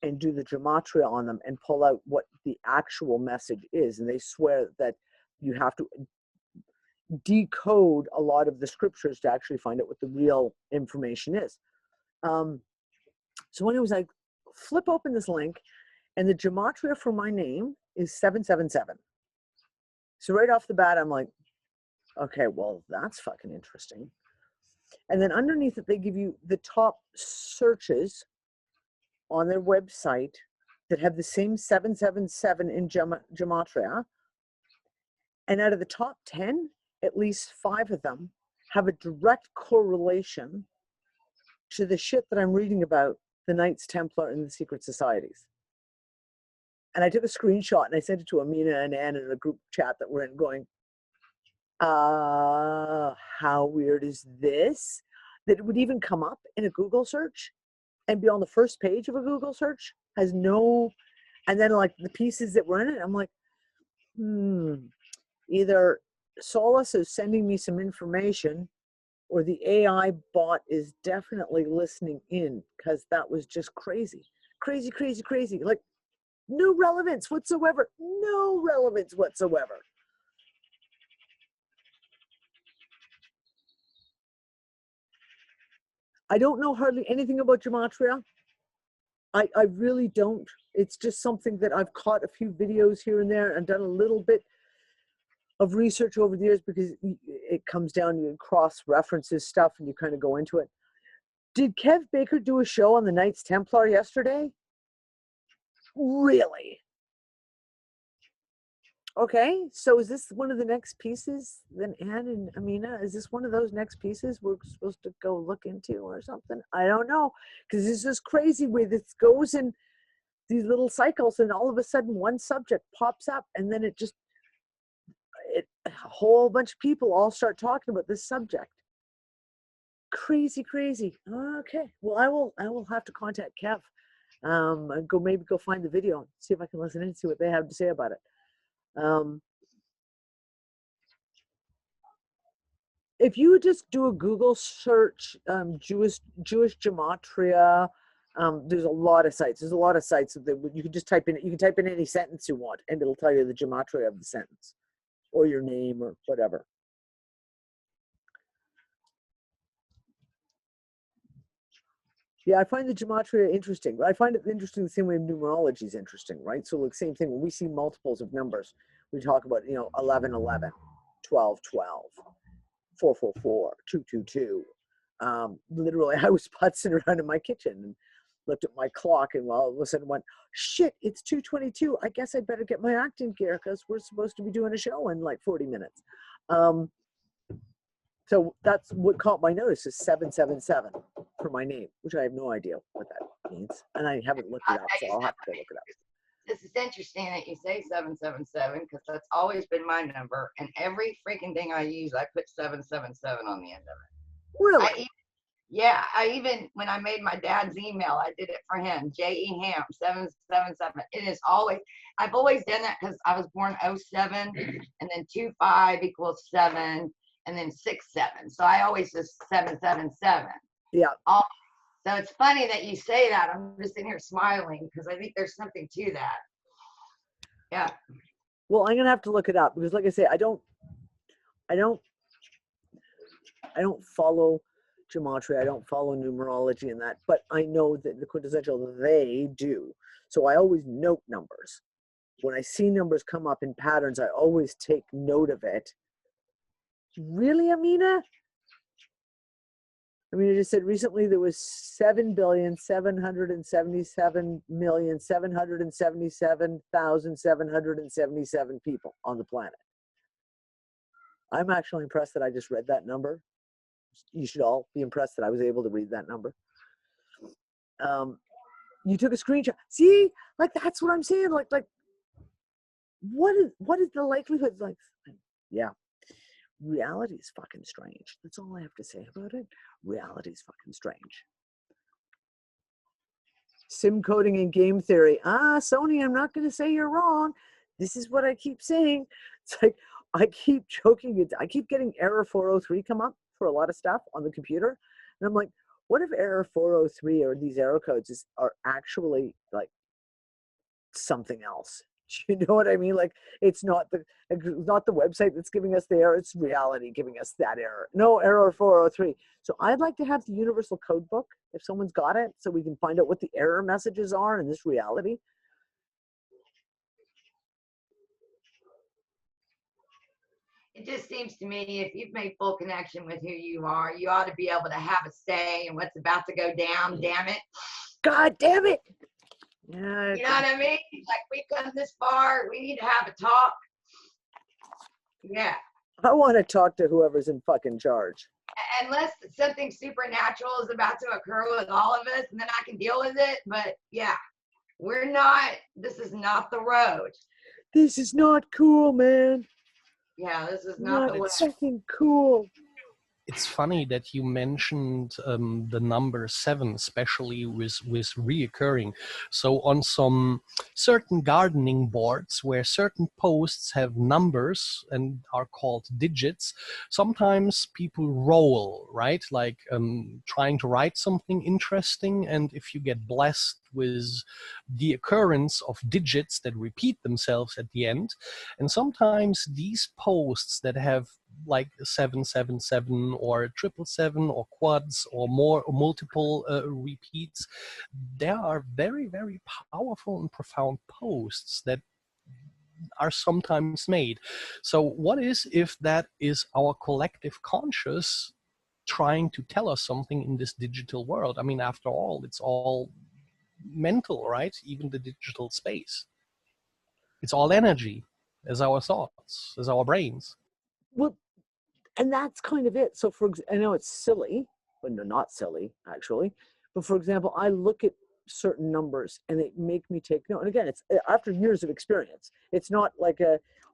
and do the gematria on them and pull out what the actual message is, and they swear that you have to decode a lot of the scriptures to actually find out what the real information is. So when it was like, flip open this link, and the gematria for my name is 777. So right off the bat, I'm like, okay, well, that's fucking interesting. And then underneath it, they give you the top searches on their website that have the same 777 in gematria. And out of the top 10, at least 5 of them have a direct correlation to the shit that I'm reading about the Knights Templar and the secret societies. And I took a screenshot and I sent it to Amina and Ann in a group chat that we're in, going, How weird is this? That it would even come up in a Google search and be on the first page of a Google search, has no, and then like the pieces that were in it, I'm like, either Solace is sending me some information or the AI bot is definitely listening in, because that was just crazy. Crazy, crazy, crazy. Like no relevance whatsoever. No relevance whatsoever. I don't know hardly anything about gematria. I really don't. It's just something that I've caught a few videos here and there and done a little bit of research over the years, because it comes down to cross references stuff and you kind of go into it. Did Kev Baker do a show on the Knights Templar yesterday? Really? Okay, so is this one of the next pieces then, Anne and Amina? Is this one of those next pieces we're supposed to go look into or something? I don't know, because this is crazy where this goes in these little cycles and all of a sudden one subject pops up and then a whole bunch of people all start talking about this subject. Crazy, crazy. Okay, well, I will have to contact Kev and maybe go find the video and see if I can listen in and see what they have to say about it. If you just do a Google search, Jewish gematria, there's a lot of sites. There's a lot of sites that you can just type in. You can type in any sentence you want, and it'll tell you the gematria of the sentence, or your name, or whatever. Yeah, I find the gematria interesting. I find it interesting the same way numerology is interesting, right? So, like, same thing, when we see multiples of numbers, we talk about, 11, 11, 12, 12, 4, 4, 4, 2, 2, 2. Literally, I was putzing around in my kitchen and looked at my clock, and all of a sudden went, shit, it's 2:22. I guess I better get my acting gear because we're supposed to be doing a show in like 40 minutes. So that's what caught my notice, is 777 for my name, which I have no idea what that means. And I haven't looked it up, so I'll have to go look it up. This is interesting that you say 777, because that's always been my number. And every freaking thing I use, I put 777 on the end of it. Really? I even, when I made my dad's email, I did it for him, J.E. Ham, 777. It is always, I've always done that because I was born 07, and then 25 equals 7. And then 67. So I always just 777. Yeah. So it's funny that you say that. I'm just sitting here smiling because I think there's something to that. Yeah. Well, I'm gonna have to look it up because, like I say, I don't follow gematria. I don't follow numerology and that, but I know that the quintessential they do. So I always note numbers. When I see numbers come up in patterns, I always take note of it. Really, Amina? Amina just said recently there was 7,777,777,777 people on the planet. I'm actually impressed that I just read that number. You should all be impressed that I was able to read that number. You took a screenshot. See, like that's what I'm saying. Like, what is the likelihood? Like, yeah. Reality is fucking strange. That's all I have to say about it. Reality is fucking strange. Sim coding and game theory. Sony, I'm not going to say you're wrong. This is what I keep saying. It's like, I keep joking. I keep getting error 403 come up for a lot of stuff on the computer. And I'm like, what if error 403 or these error codes are actually like something else? You know what I mean? Like, it's not the website that's giving us the error, it's reality giving us that error. No, error 403. So I'd like to have the universal code book if someone's got it, so we can find out what the error messages are in this reality. It just seems to me, if you've made full connection with who you are, you ought to be able to have a say in what's about to go down. Damn it. God damn it. Yeah, you know what I mean? Like, we've come this far. We need to have a talk. Yeah. I want to talk to whoever's in fucking charge. Unless something supernatural is about to occur with all of us, and then I can deal with it. But yeah, this is not the road. This is not cool, man. Yeah, this is not the way. That's fucking cool. It's funny that you mentioned the number 7, especially with reoccurring. So on some certain gardening boards where certain posts have numbers and are called digits, sometimes people roll, right? Like trying to write something interesting, and if you get blessed with the occurrence of digits that repeat themselves at the end, and sometimes these posts that have like 777 or 777 or quads or more or multiple repeats, there are very, very powerful and profound posts that are sometimes made. So what is if that is our collective conscious trying to tell us something in this digital world? I mean, after all, it's all mental, right? Even the digital space. It's all energy, as our thoughts, as our brains. Well, and that's kind of it. So I know it's silly, but no, not silly actually. But for example, I look at certain numbers and they make me take note. And again, it's after years of experience. It's not like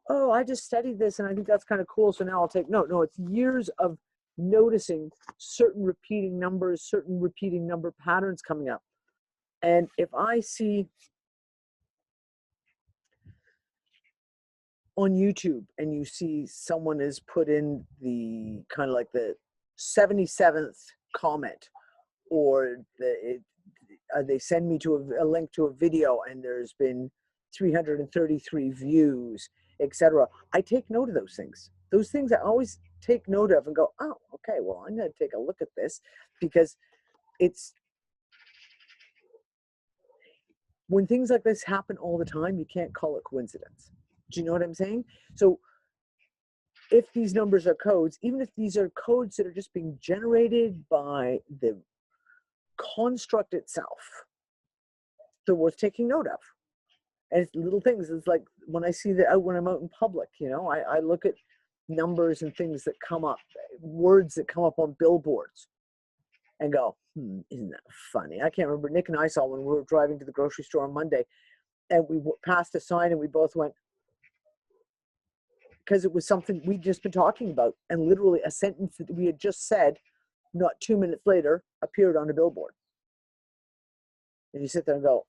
oh, I just studied this and I think that's kind of cool, so now I'll take note. No, it's years of noticing certain repeating numbers, certain repeating number patterns coming up. And if I see on YouTube and you see someone has put in the kind of like the 77th comment, or they send me to a link to a video and there's been 333 views, etc. I take note of those things. Those things I always take note of and go, oh, okay, well, I'm going to take a look at this, because it's, when things like this happen all the time, you can't call it coincidence. Do you know what I'm saying? So if these numbers are codes, even if these are codes that are just being generated by the construct itself, they're worth taking note of. And it's little things. It's like when I see that when I'm out in public, you know, I look at numbers and things that come up, words that come up on billboards, and go, isn't that funny? I can't remember. Nick and I saw when we were driving to the grocery store on Monday, and we passed a sign and we both went, because it was something we'd just been talking about, and literally a sentence that we had just said, not 2 minutes later, appeared on a billboard. And you sit there and go,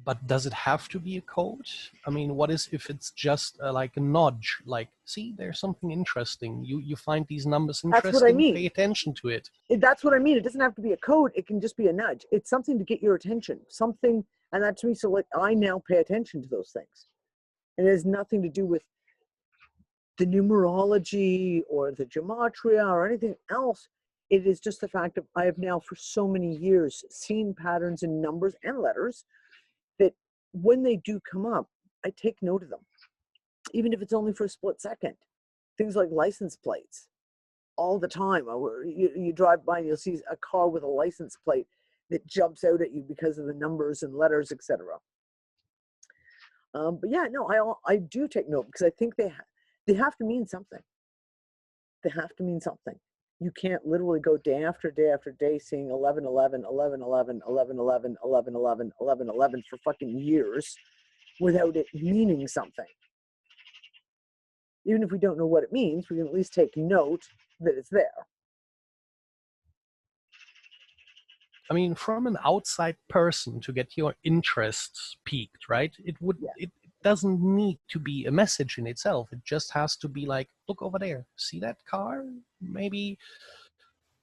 but does it have to be a code? I mean, what is if it's just like a nudge? Like, see, there's something interesting. You find these numbers interesting. That's what I mean. Pay attention to it. That's what I mean. It doesn't have to be a code. It can just be a nudge. It's something to get your attention. Something, and that's me. So like, I now pay attention to those things. And it has nothing to do with the numerology or the gematria or anything else. It is just the fact that I have now for so many years seen patterns in numbers and letters that when they do come up, I take note of them, even if it's only for a split second. Things like license plates, all the time. You drive by and you'll see a car with a license plate that jumps out at you because of the numbers and letters, etc. But yeah, no, I do take note, because I think they have to mean something. They have to mean something. You can't literally go day after day after day seeing 11, 11, 11, 11, 11, 11, 11, 11, 11, 11 for fucking years without it meaning something. Even if we don't know what it means, we can at least take note that it's there. I mean, from an outside person to get your interests piqued, right? It doesn't need to be a message in itself. It just has to be like, look over there, see that car? Maybe,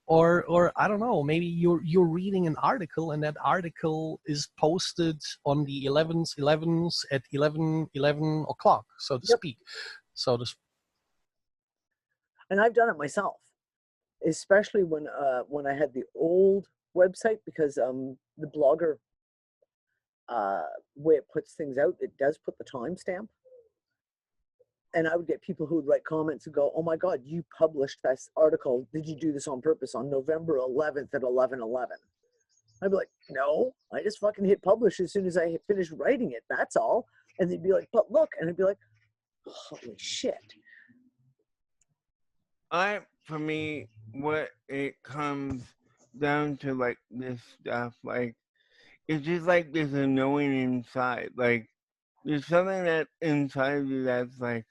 or I don't know, maybe you're reading an article and that article is posted on the 11th at 11 o'clock, so to speak. So to And I've done it myself, especially when I had the old website, because the blogger, way it puts things out, it does put the timestamp. And I would get people who would write comments and go, oh my God, you published this article. Did you do this on purpose on November 11th at 11:11? I'd be like, no, I just fucking hit publish as soon as I finished writing it. That's all. And they'd be like, but look. And I'd be like, holy shit. For me, what it comes down to, like, this stuff, like, it's just like there's a knowing inside. Like, there's something that inside of you that's like,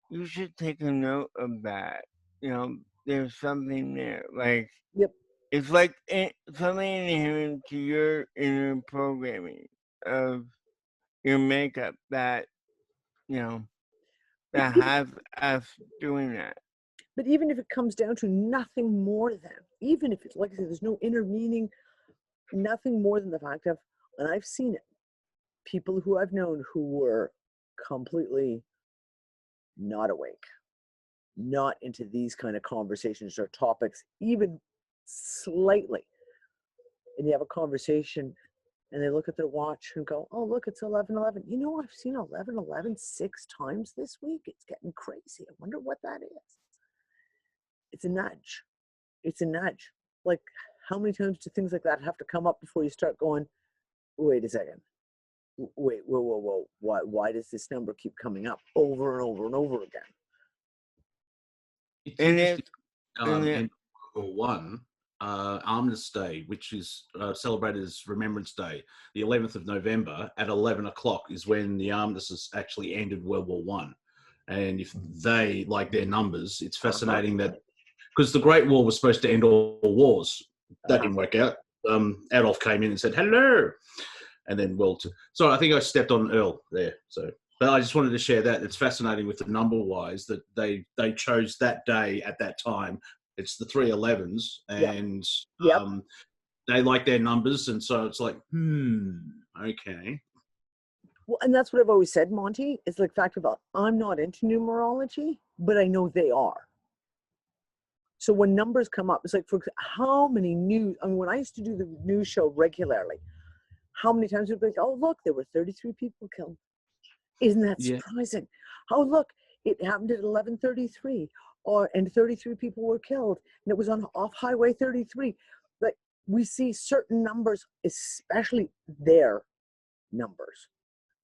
you should take a note of that. You know, there's something there. Like, Yep. it's like something inherent to your inner programming of your makeup that, you know, that has us doing that. But even if it comes down to nothing more than, even if it's like I said, there's no inner meaning, nothing more than the fact of, and I've seen it, people who I've known who were completely not awake, not into these kind of conversations or topics, even slightly. And you have a conversation and they look at their watch and go, oh, look, it's 11:11. You know, I've seen 11:11 6 times this week. It's getting crazy. I wonder what that is. It's a nudge. It's a nudge. Like, how many times do things like that have to come up before you start going, wait a second. Wait, whoa. Why does this number keep coming up over and over and over again? It's And interesting. it- And World War One, Armistice Day, which is celebrated as Remembrance Day, the 11th of November at 11 o'clock is when the armistice actually ended World War One. And if they like their numbers, it's fascinating that because the Great War was supposed to end all wars, that didn't work out. Adolf came in and said hello, and then so I think I stepped on Earl there. So, but I just wanted to share that. It's fascinating with the number wise that they chose that day at that time. It's the 311s, and they like their numbers, and so it's like, okay. Well, and that's what I've always said, Monty. It's like fact about I'm not into numerology, but I know they are. So when numbers come up, it's like, for how many news, I mean, when I used to do the news show regularly, how many times would be like, oh, look, there were 33 people killed. Isn't that surprising? Oh, look, it happened at 11:33, and 33 people were killed, and it was off Highway 33. Like, we see certain numbers, especially their numbers.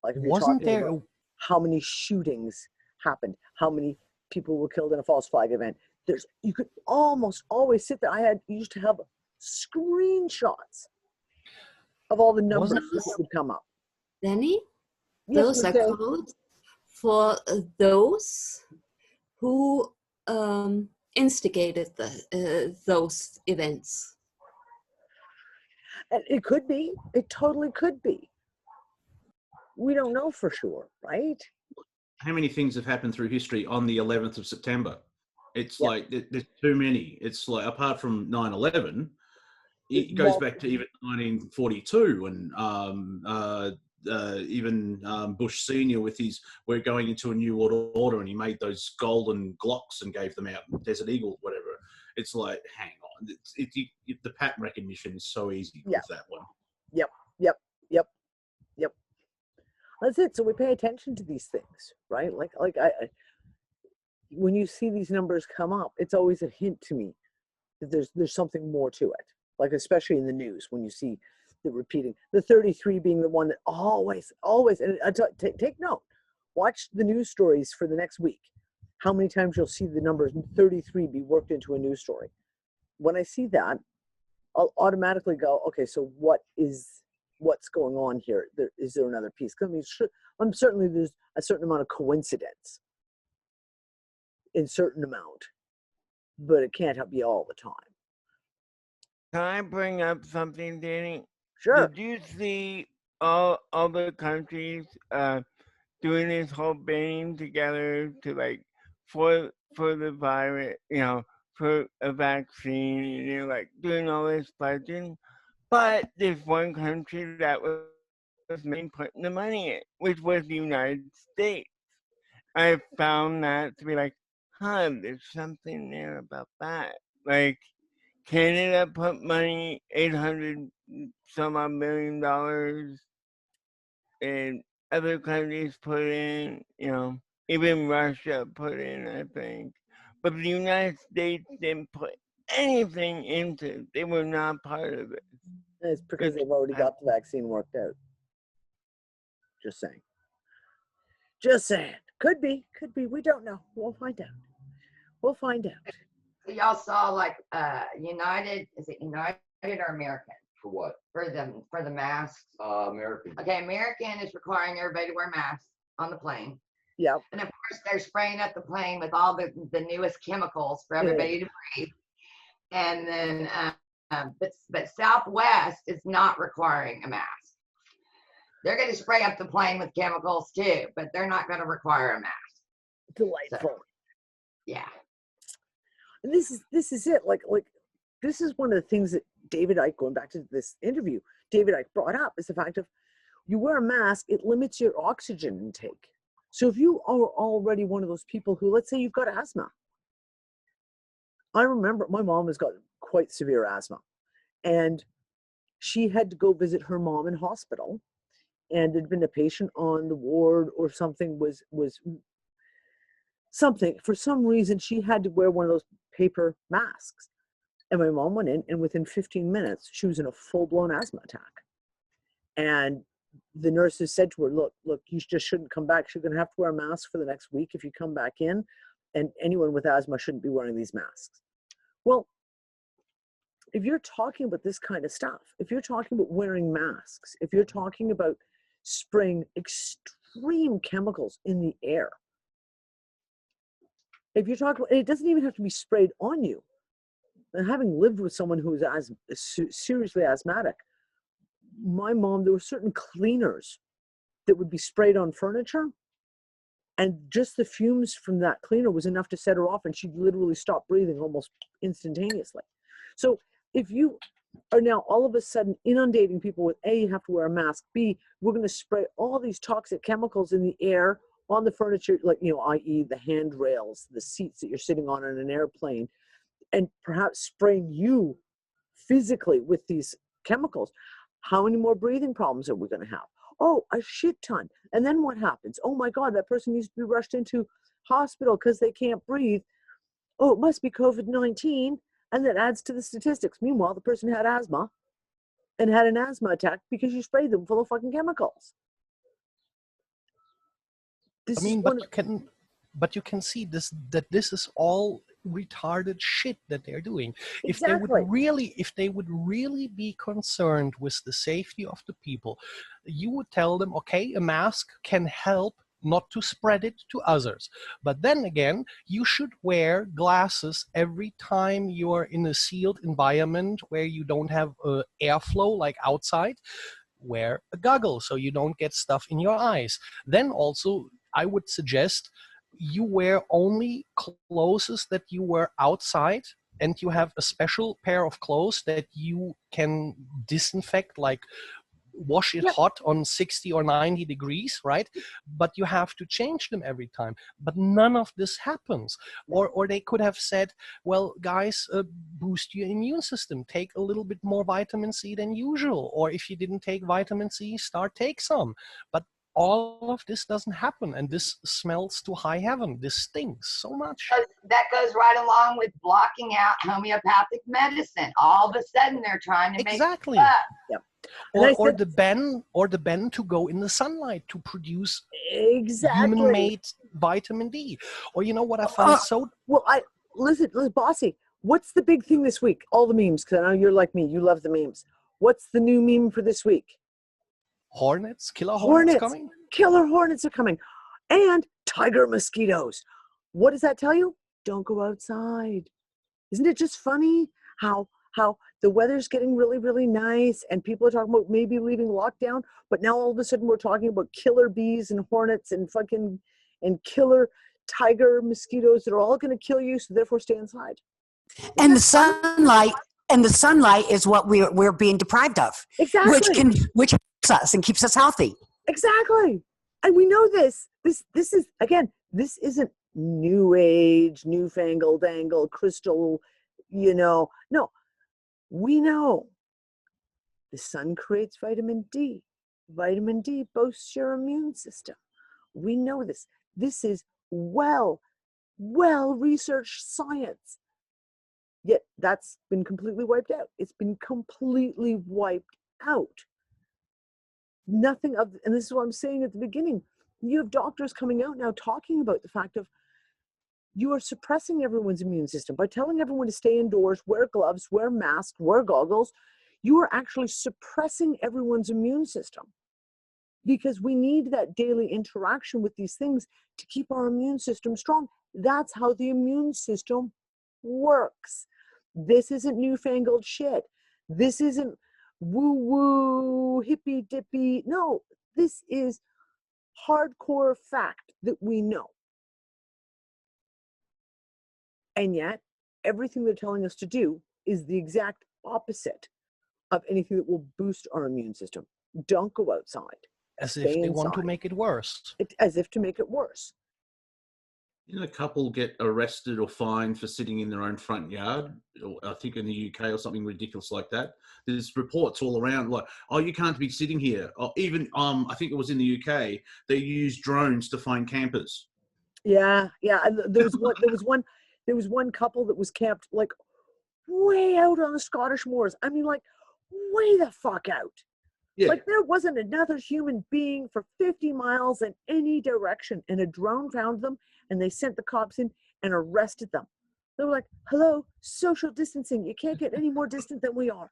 Like if you're talking about how many shootings happened, how many people were killed in a false flag event. You could almost always sit there. Used to have screenshots of all the numbers that would come up. Danny, Yes, those are called for those who instigated those events. And it could be. It totally could be. We don't know for sure, right? How many things have happened through history on the 11th of September? It's like there's too many. It's like apart from 9/11, it goes back to even 1942 and even Bush Senior with his "we're going into a new world order," and he made those golden Glocks and gave them out, Desert Eagle, whatever. It's like, hang on, the pattern recognition is so easy with that one. Yep. That's it. So we pay attention to these things, right? Like when you see these numbers come up, it's always a hint to me that there's something more to it. Like especially in the news when you see the repeating, the 33 being the one that always, and take note. Watch the news stories for the next week. How many times you'll see the numbers 33 be worked into a news story. When I see that, I'll automatically go, okay, so what's going on here? Is there another piece? I mean, certainly there's a certain amount of coincidence in certain amount, but it can't be all the time. Can I bring up something, Danny? Sure. Did you see all other countries doing this whole banding together to like for the virus, for a vaccine, and they're like doing all this pledging? But there's one country that was putting the money in, which was the United States. I found that to be like, there's something there about that. Like, Canada put money, $800 some odd million, and other countries put in, even Russia put in, I think. But the United States didn't put anything into it. They were not part of it. It's because they've already got the vaccine worked out. Just saying. Could be. We don't know. We'll find out. Y'all saw like United, is it United or American? For what? for the masks. American. Okay, American is requiring everybody to wear masks on the plane. Yeah. And of course, they're spraying up the plane with all the newest chemicals for everybody to breathe. And then, but Southwest is not requiring a mask. They're going to spray up the plane with chemicals too, but they're not going to require a mask. Delightful. So, yeah. And this is it. Like this is one of the things that David Icke, going back to this interview, David Icke brought up, is the fact of you wear a mask, it limits your oxygen intake. So if you are already one of those people who, let's say you've got asthma. I remember my mom has got quite severe asthma, and she had to go visit her mom in hospital, and there'd been a patient on the ward or something was something, for some reason she had to wear one of those paper masks. And my mom went in, and within 15 minutes, she was in a full-blown asthma attack. And the nurses said to her, look, you just shouldn't come back. You're going to have to wear a mask for the next week if you come back in, and anyone with asthma shouldn't be wearing these masks. Well, if you're talking about this kind of stuff, if you're talking about wearing masks, if you're talking about spraying extreme chemicals in the air, if you're talking, it doesn't even have to be sprayed on you. And having lived with someone who is seriously asthmatic, my mom, there were certain cleaners that would be sprayed on furniture, and just the fumes from that cleaner was enough to set her off, and she'd literally stop breathing almost instantaneously. So if you are now all of a sudden inundating people with A, you have to wear a mask, B, we're going to spray all these toxic chemicals in the air on the furniture, like, i.e. the handrails, the seats that you're sitting on an airplane, and perhaps spraying you physically with these chemicals. How many more breathing problems are we going to have? Oh, a shit ton. And then what happens? Oh my God, that person needs to be rushed into hospital because they can't breathe. Oh, it must be COVID-19. And that adds to the statistics. Meanwhile, the person had asthma and had an asthma attack because you sprayed them full of fucking chemicals. I mean, but you can see that this is all retarded shit that they're doing. Exactly. If they would really be concerned with the safety of the people, you would tell them, okay, a mask can help not to spread it to others. But then again, you should wear glasses every time you are in a sealed environment where you don't have airflow like outside. Wear a goggle so you don't get stuff in your eyes. Then also, I would suggest you wear only clothes that you wear outside, and you have a special pair of clothes that you can disinfect, like wash it hot on 60 or 90 degrees, right? But you have to change them every time. But none of this happens. Or they could have said, well, guys, boost your immune system. Take a little bit more vitamin C than usual. Or if you didn't take vitamin C, take some. But all of this doesn't happen, and this smells to high heaven. This stinks so much. That goes right along with blocking out homeopathic medicine. All of a sudden, they're trying to exactly. make Yep. Or the ban to go in the sunlight to produce human-made vitamin D. Or you know what I found listen, Bossy, what's the big thing this week? All the memes, because I know you're like me, you love the memes. What's the new meme for this week? Hornets, killer hornets coming. Killer hornets are coming, and tiger mosquitoes. What does that tell you? Don't go outside. Isn't it just funny how the weather's getting really, really nice, and people are talking about maybe leaving lockdown, but now all of a sudden we're talking about killer bees and hornets and killer tiger mosquitoes that are all going to kill you, so therefore stay inside. And the sunlight is what we're being deprived of. Exactly. Which helps us and keeps us healthy. Exactly. And we know this. This is, again, this isn't new age, newfangled angle, crystal, no. We know the sun creates vitamin D. Vitamin D boosts your immune system. We know this. This is well-researched science. Yet that's been completely wiped out. It's been completely wiped out. Nothing of, and this is what I'm saying at the beginning, you have doctors coming out now talking about the fact of you are suppressing everyone's immune system by telling everyone to stay indoors, wear gloves, wear masks, wear goggles. you are actually suppressing everyone's immune system, because we need that daily interaction with these things to keep our immune system strong. That's how the immune system works. This isn't newfangled shit. This isn't woo-woo, hippy-dippy. No, this is hardcore fact that we know. And yet, everything they're telling us to do is the exact opposite of anything that will boost our immune system. Don't go outside. As if Stay they want to inside. make it worse. As if to make it worse. Didn't a couple get arrested or fined for sitting in their own front yard? I think in the UK or something ridiculous like that. There's reports all around like, oh, you can't be sitting here. Or even, I think it was in the UK, they used drones to find campers. Yeah, yeah. And there was one couple that was camped like way out on the Scottish moors. I mean, like way the fuck out. Yeah. Like there wasn't another human being for 50 miles in any direction, and a drone found them, and they sent the cops in and arrested them. They were like, hello, social distancing. You can't get any more distant than we are.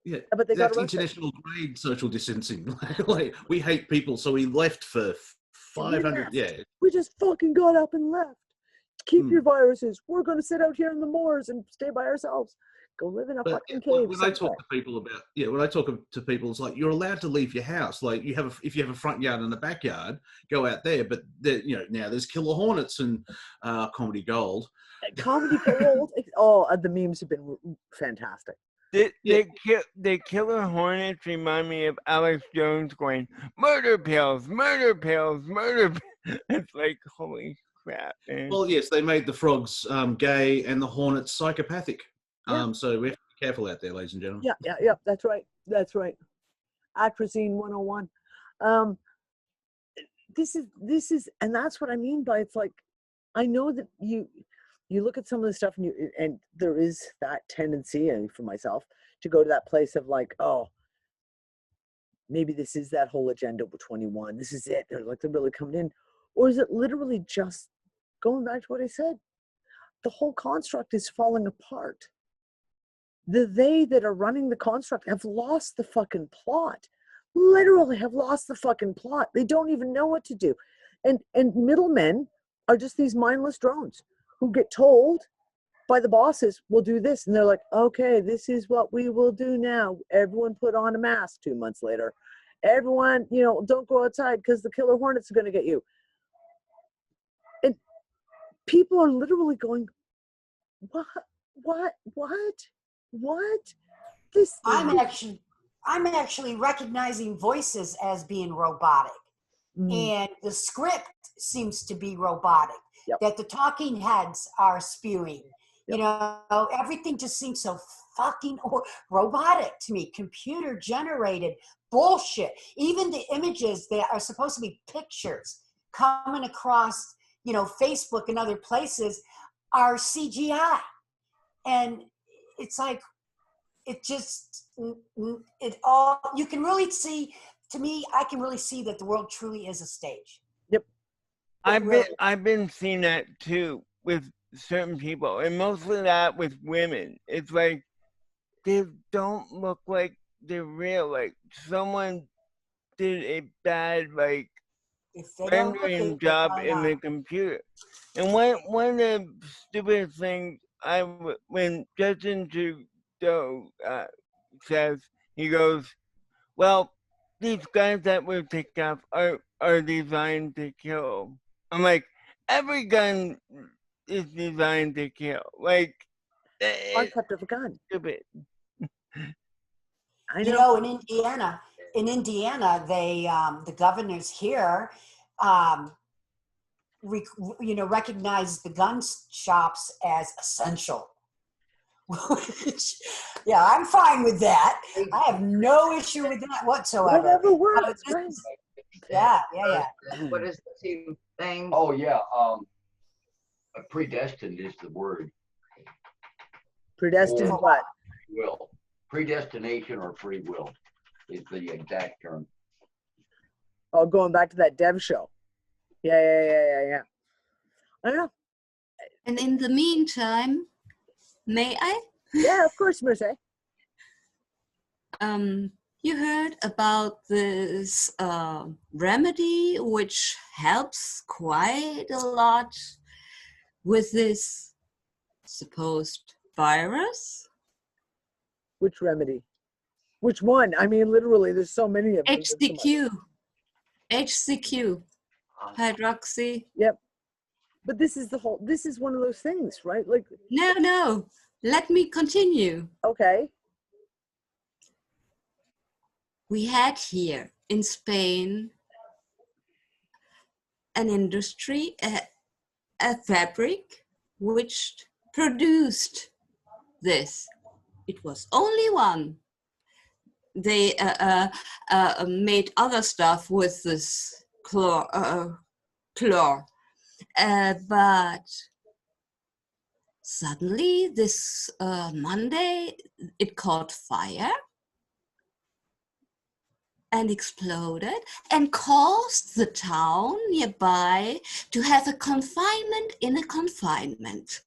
Yeah, but they got that's arrested. international grade social distancing. Like we hate people, so we left for 500. Yeah, We just fucking got up and left. Keep your viruses. We're going to sit out here in the moors and stay by ourselves. Go live in a fucking cave. when I talk to people about, when I talk to people, it's like you're allowed to leave your house. Like if you have a front yard and a backyard, go out there. But now there's killer hornets and comedy gold. Comedy gold. Oh, the memes have been fantastic. The killer hornets remind me of Alex Jones going, murder pills, murder pills, murder pills. It's like, holy crap, man. Well, yes, they made the frogs gay and the hornets psychopathic. Yeah. So we have to be careful out there, ladies and gentlemen. Yeah. That's right. Atrazine 101. This is, and that's what I mean by, it's like, I know that you look at some of the stuff and there is that tendency, and for myself, to go to that place of like, oh, maybe this is that whole agenda with 21. This is it. They're really coming in. Or is it literally just going back to what I said? The whole construct is falling apart. They that are running the construct have lost the fucking plot. Literally have lost the fucking plot. They don't even know what to do. And middlemen are just these mindless drones who get told by the bosses, we'll do this. And they're like, okay, this is what we will do now. Everyone put on a mask 2 months later. Everyone, don't go outside because the killer hornets are going to get you. And people are literally going, what? This I'm actually recognizing voices as being robotic. And the script seems to be robotic. That the talking heads are spewing. Everything just seems so fucking robotic to me. Computer generated bullshit. Even the images that are supposed to be pictures coming across, Facebook and other places are CGI. And it's like, you can really see, to me, I can really see that the world truly is a stage. Yep. I've been seeing that too with certain people, and mostly that with women. It's like they don't look like they're real. Like someone did a bad rendering job in the computer. And one of the stupidest things when Justin Trudeau says, he goes, well, these guns that we picked up are designed to kill. I'm like, every gun is designed to kill. Like, concept of a gun. Stupid. I know. In Indiana, they the governors here, recognize the gun shops as essential. Yeah, I'm fine with that. I have no issue with that whatsoever. Whatever works, right? Yeah. What is the two things? Oh yeah, predestined is the word. Predestined Or what? Will. Predestination or free will is the exact term. Oh, going back to that dev show. Yeah. I don't know. And in the meantime, may I? Yeah, of course, Merce. You heard about this remedy which helps quite a lot with this supposed virus? Which remedy? Which one? I mean, literally, there's so many of them. HCQ, hydroxy. Yep. But this is one of those things, right? Like, no, let me continue. Okay. We had here in Spain an industry, a fabric which produced this. It was only one. They made other stuff with this chlor, but suddenly this Monday it caught fire and exploded and caused the town nearby to have a confinement in a confinement.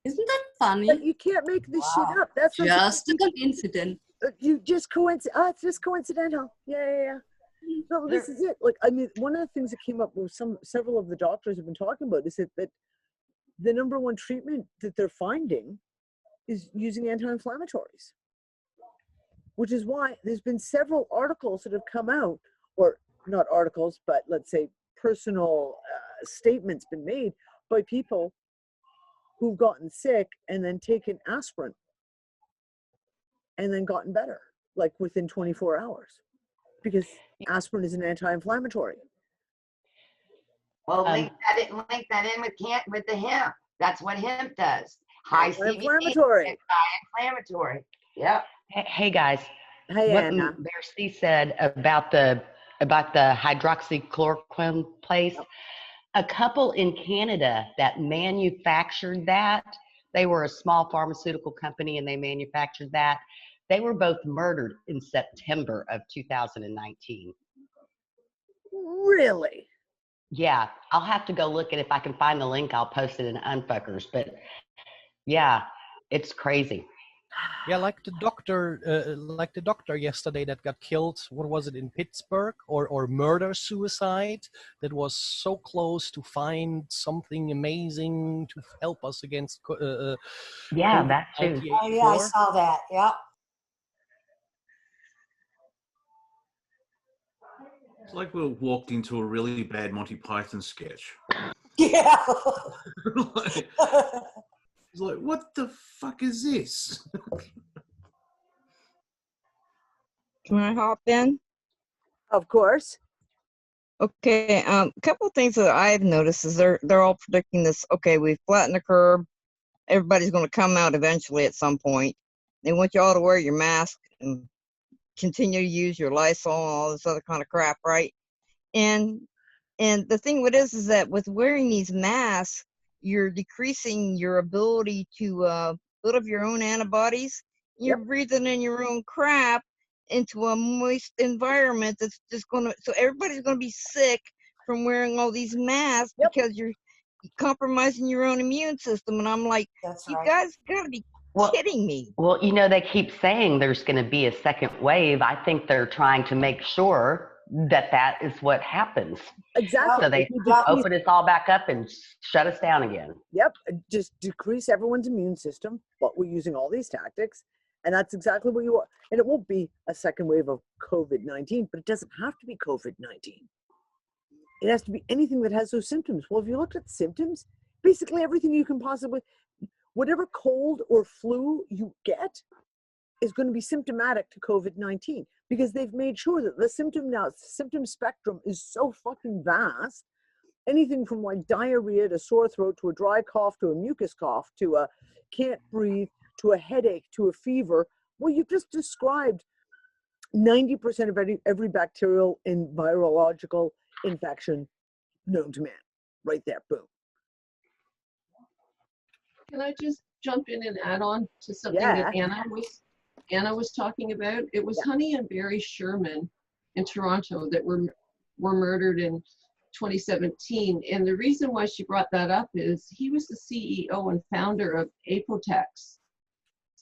Isn't that funny? But you can't make this shit up. That's just a coincidence. You just it's just coincidental. Yeah. No, this is it. Like, I mean, one of the things that came up with several of the doctors have been talking about is that the number one treatment that they're finding is using anti-inflammatories, which is why there's been several articles that have come out, or not articles, but let's say personal statements been made by people who've gotten sick and then taken aspirin and then gotten better, like within 24 hours, because aspirin is an anti-inflammatory. Well, link that in with the hemp. That's what hemp does. High inflammatory. Anti-inflammatory. Yep. Hey guys. Hey, what Anna. Darcy said about the hydroxychloroquine place. A couple in Canada that manufactured that, they were a small pharmaceutical company and they manufactured that. They were both murdered in September of 2019. Really? Yeah, I'll have to go look at it. If I can find the link, I'll post it in UnFuckers. But yeah, it's crazy. Yeah, like the doctor yesterday that got killed. What was it, in Pittsburgh, or murder suicide? That was so close to find something amazing to help us against. Yeah, that too. Oh yeah, I saw that. Yep. It's like we walked into a really bad Monty Python sketch. Yeah. It's like, what the fuck is this? Can I hop in? Of course. Okay. A couple of things that I've noticed is they're all predicting this. Okay, we've flattened the curve. Everybody's going to come out eventually at some point. They want you all to wear your mask and continue to use your Lysol and all this other kind of crap, right? And the thing with this is that with wearing these masks, you're decreasing your ability to build up your own antibodies. You're breathing in your own crap into a moist environment that's just so everybody's gonna be sick from wearing all these masks because you're compromising your own immune system. And I'm like, you guys gotta be kidding me. Well, they keep saying there's going to be a second wave. I think they're trying to make sure that is what happens. Exactly. So they open us all back up and shut us down again. Yep. Just decrease everyone's immune system, but we're using all these tactics. And that's exactly what you are. And it won't be a second wave of COVID-19, but it doesn't have to be COVID-19. It has to be anything that has those symptoms. Well, if you looked at the symptoms, basically everything you can possibly, whatever cold or flu you get is going to be symptomatic to COVID-19, because they've made sure that the symptom spectrum is so fucking vast. Anything from like diarrhea to sore throat to a dry cough to a mucus cough to a can't breathe to a headache to a fever. Well, you just described 90% of every bacterial and virological infection known to man. Right there, boom. Can I just jump in and add on to something that Anna was talking about? It was Honey and Barry Sherman in Toronto that were murdered in 2017. And the reason why she brought that up is he was the CEO and founder of Apotex.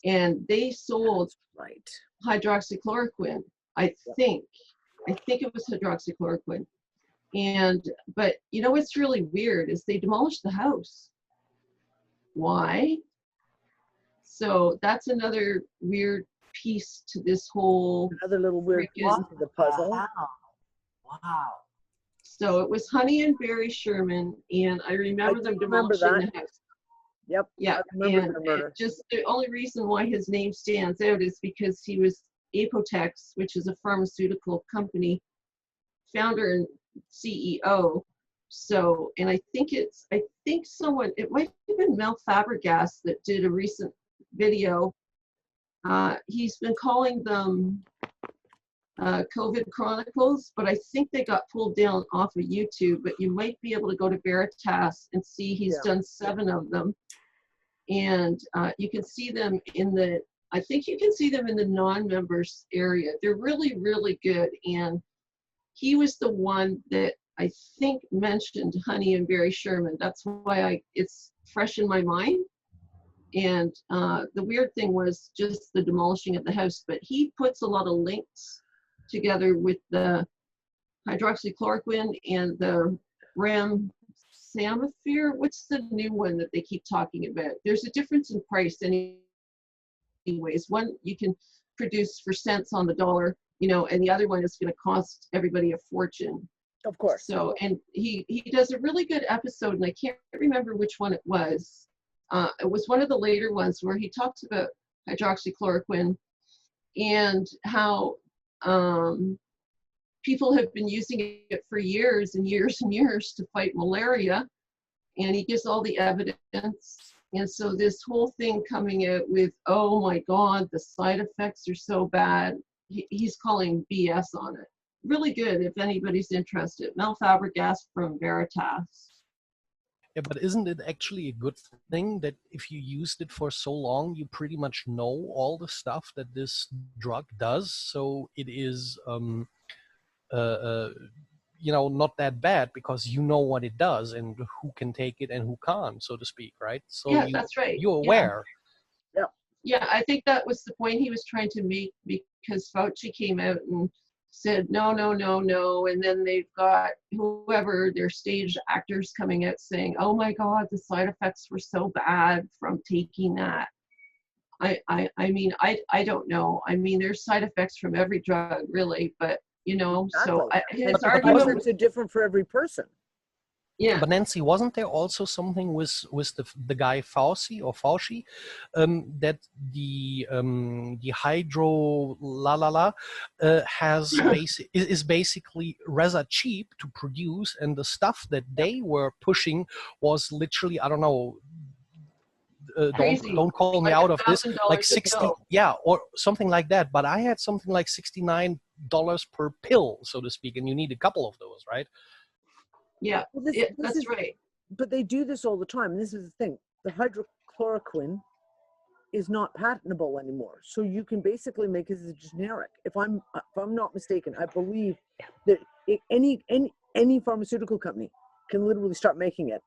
and they sold right hydroxychloroquine. I think it was hydroxychloroquine. But you know what's really weird is they demolished the house. Why? So that's another weird piece to this whole another little weird piece to the puzzle. Wow. So it was Honey and Barry Sherman, and I remember them demolishing the house. Yep. Yeah. I remember And the murder. just the only reason why his name stands out is because he was Apotex, which is a pharmaceutical company, founder and CEO. So, and I think someone, it might have been Mel Fabregas that did a recent video. He's been calling them COVID Chronicles, but I think they got pulled down off of YouTube. But you might be able to go to Veritas and see he's done 7 of them, and you can see them in the. I think you can see them in the non-members area. They're really, really good, and he was the one that I think mentioned Honey and Barry Sherman. That's why it's fresh in my mind. And the weird thing was just the demolishing of the house, but he puts a lot of links together with the hydroxychloroquine and the remdesivir. What's the new one that they keep talking about? There's a difference in price anyways. One you can produce for cents on the dollar, and the other one is going to cost everybody a fortune. Of course. So, and he does a really good episode, and I can't remember which one it was. It was one of the later ones where he talks about hydroxychloroquine and how people have been using it for years and years and years to fight malaria, and he gives all the evidence. And so this whole thing coming out with, oh my God, the side effects are so bad, he's calling BS on it. Really good if anybody's interested. Mel Fabregas from Veritas. Yeah, but isn't it actually a good thing that if you used it for so long, you pretty much know all the stuff that this drug does? So it is, not that bad because you know what it does and who can take it and who can't, so to speak, right? So Yeah, that's right. You're aware. Yeah, I think that was the point he was trying to make, because Fauci came out and said, no, no, no, no. And then they've got whoever, their stage actors coming out saying, oh my God, the side effects were so bad from taking that. I mean, I don't know. I mean, there's side effects from every drug, really, but so his argument are different for every person. Yeah. But Nancy, wasn't there also something with the guy Fauci that the hydro is basically rather cheap to produce, and the stuff that they were pushing was literally, I don't know, don't call me out of this, like 60, or something like that. But I had something like $69 per pill, so to speak, and you need a couple of those, right? Yeah, well, that's right. But they do this all the time. And this is the thing. The hydrochloroquine is not patentable anymore. So you can basically make it as a generic. If I'm not mistaken, I believe that any pharmaceutical company can literally start making it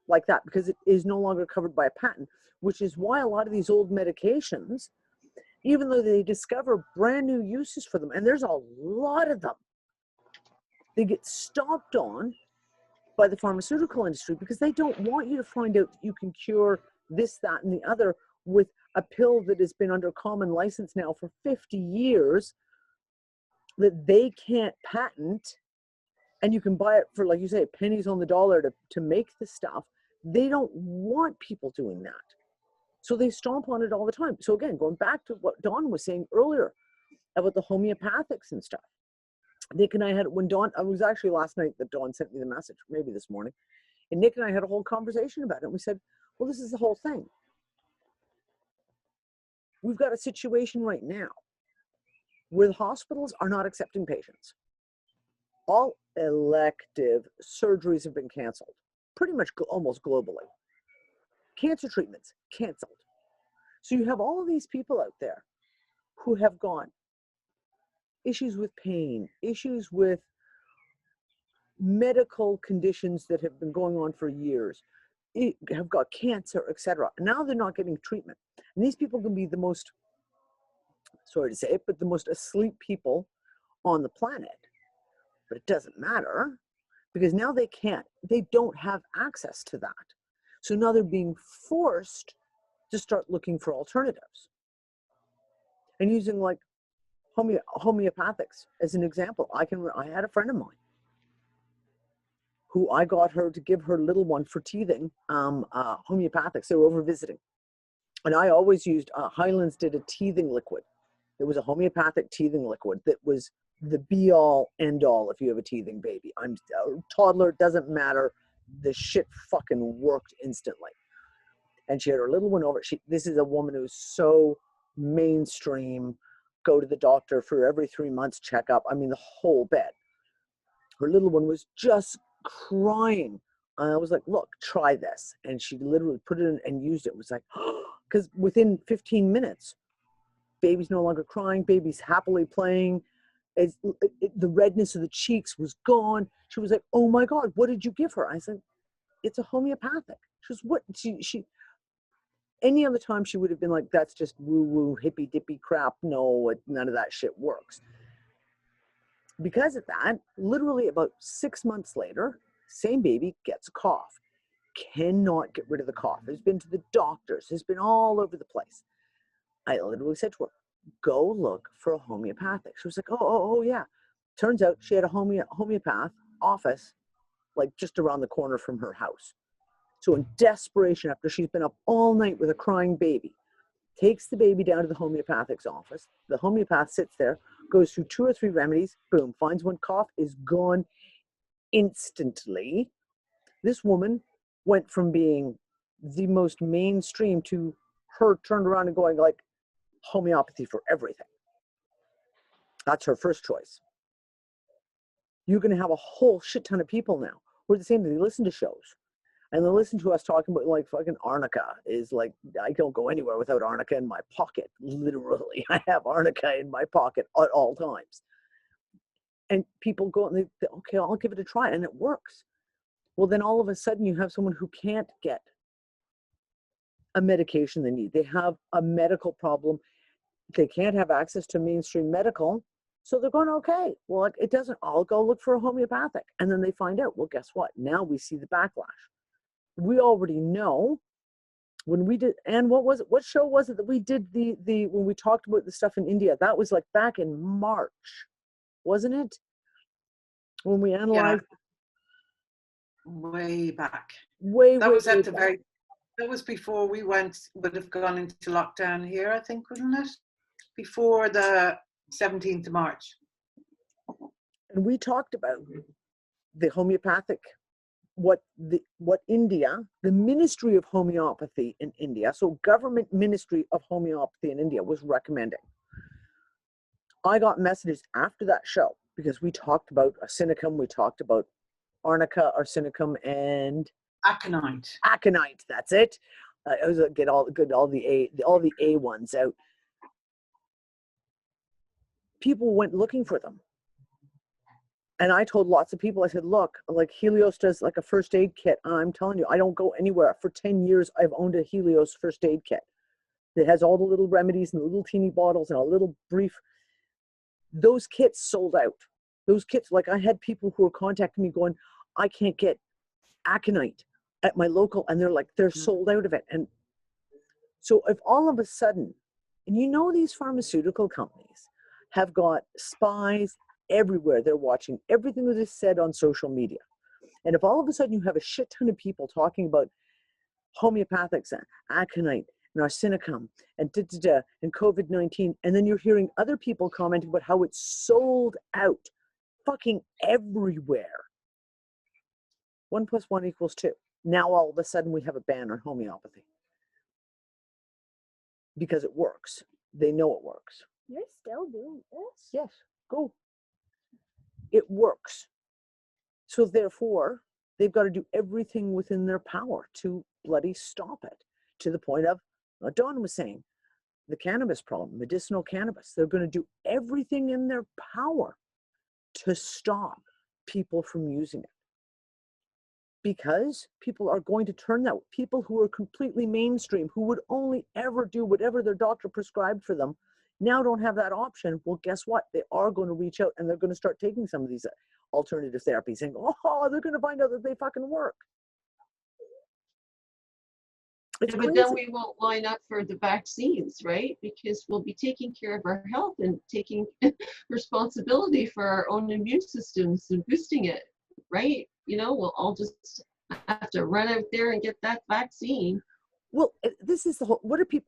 like that because it is no longer covered by a patent, which is why a lot of these old medications, even though they discover brand new uses for them, and there's a lot of them, they get stomped on by the pharmaceutical industry because they don't want you to find out that you can cure this, that, and the other with a pill that has been under common license now for 50 years that they can't patent, and you can buy it for, like you say, pennies on the dollar to make the stuff. They don't want people doing that. So they stomp on it all the time. So again, going back to what Dawn was saying earlier about the homeopathics and stuff. Nick and I had, when Dawn, it was actually last night that Dawn sent me the message, maybe this morning, and Nick and I had a whole conversation about it. And we said, well, this is the whole thing. We've got a situation right now where the hospitals are not accepting patients. All elective surgeries have been canceled, pretty much almost globally. Cancer treatments, canceled. So you have all of these people out there who have gone issues with pain, issues with medical conditions that have been going on for years, have got cancer, etc. Now they're not getting treatment. And these people can be the most, sorry to say it, but the most asleep people on the planet. But it doesn't matter because now they don't have access to that. So now they're being forced to start looking for alternatives. And using like homeopathics as an example. I had a friend of mine who I got her to give her little one for teething, homeopathics. They were over visiting. And I always used, Highlands did a teething liquid. It was a homeopathic teething liquid that was the be all end all if you have a teething baby. I'm a toddler, doesn't matter. The shit fucking worked instantly. And she had her little one over. This is a woman who's so mainstream, go to the doctor for every 3 months checkup. I mean, the whole bit. Her little one was just crying. I was like, look, try this. And she literally put it in and used it. It was like, because within 15 minutes, baby's no longer crying, baby's happily playing. The redness of the cheeks was gone. She was like, oh my God, what did you give her? I said, it's a homeopathic. She was, what? She any other time she would have been like, that's just woo-woo, hippy-dippy crap. No, none of that shit works. Because of that, literally about 6 months later, same baby gets a cough. Cannot get rid of the cough. Has been to the doctors, has been all over the place. I literally said to her, go look for a homeopathic. She was like, oh yeah. Turns out she had a homeopath office like just around the corner from her house. So in desperation, after she's been up all night with a crying baby, takes the baby down to the homeopathic's office. The homeopath sits there, goes through 2 or 3 remedies, boom, finds one, cough is gone instantly. This woman went from being the most mainstream to her turned around and going like homeopathy for everything. That's her first choice. You're going to have a whole shit ton of people now who are the same. They listen to shows. And they listen to us talking about like fucking arnica is like, I don't go anywhere without arnica in my pocket. Literally, I have arnica in my pocket at all times. And people go and they okay, I'll give it a try. And it works. Well, then all of a sudden you have someone who can't get a medication they need. They have a medical problem. They can't have access to mainstream medical. So they're going, okay, well, it doesn't, I'll go look for a homeopathic. And then they find out, well, guess what? Now we see the backlash. We already know when we did, and what was it? What show was it that we did when we talked about the stuff in India? That was like back in March, wasn't it? When we analyzed. Yeah. Way back. That was before we would have gone into lockdown here, I think, wasn't it? Before the 17th of March. And we talked about the homeopathic, what India, the Ministry of Homeopathy in India, so government Ministry of Homeopathy in India was recommending. I got messages after that show because we talked about arsenicum, we talked about arnica, arsenicum, and aconite. Aconite, that's it. I was get all the A ones out. People went looking for them. And I told lots of people, I said, look, like Helios does like a first aid kit. I'm telling you, I don't go anywhere. For 10 years, I've owned a Helios first aid kit that has all the little remedies and the little teeny bottles and a little brief. Those kits sold out. Those kits, like I had people who were contacting me going, I can't get aconite at my local. And they're like, they're sold out of it. And so if all of a sudden, and you know these pharmaceutical companies have got spies everywhere. They're watching everything that is said on social media. And if all of a sudden you have a shit ton of people talking about homeopathics and aconite and arsenicum and and COVID-19, and then you're hearing other people commenting about how it's sold out fucking everywhere. 1 + 1 = 2. Now all of a sudden we have a ban on homeopathy. Because it works. They know it works. You're still doing this? Yes, go. It works. So therefore, they've got to do everything within their power to bloody stop it. To the point of, what Dawn was saying, the cannabis problem, medicinal cannabis. They're going to do everything in their power to stop people from using it. because people are going to turn that. People who are completely mainstream, who would only ever do whatever their doctor prescribed for them, now don't have that option. Well, guess what? They are going to reach out and they're going to start taking some of these alternative therapies, saying, oh, they're going to find out that they fucking work. It's Yeah, but then crazy. we won't line up for the vaccines, right? Because we'll be taking care of our health and taking responsibility for our own immune systems and boosting it, right? You know, we'll all just have to run out there and get that vaccine. Well, this is the whole, what are people,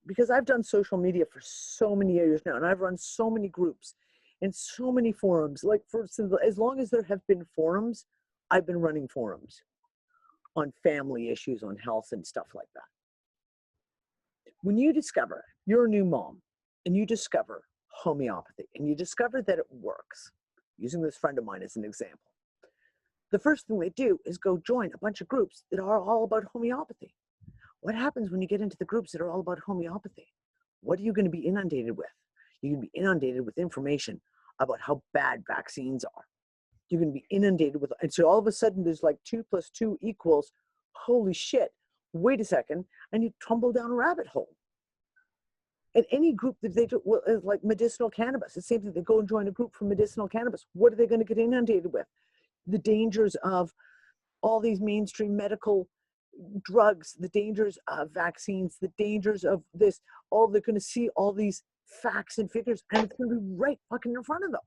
because I've done social media for so many years now, and I've run so many groups and so many forums, like for as long as there have been forums, I've been running forums on family issues, on health and stuff like that. When you discover you're a new mom and you discover homeopathy and you discover that it works, using this friend of mine as an example, the first thing they do is go join a bunch of groups that are all about homeopathy. What happens when you get into the groups that are all about homeopathy? What are you going to be inundated with? You're going to be inundated with information about how bad vaccines are. You're going to be inundated with, and so all of a sudden there's like 2 + 2 = holy shit, wait a second, and you tumble down a rabbit hole. And any group that they do, well, like medicinal cannabis, the same thing, they go and join a group for medicinal cannabis. What are they going to get inundated with? The dangers of all these mainstream medical drugs, the dangers of vaccines, the dangers of this, all they're going to see all these facts and figures, and it's going to be right fucking in front of them.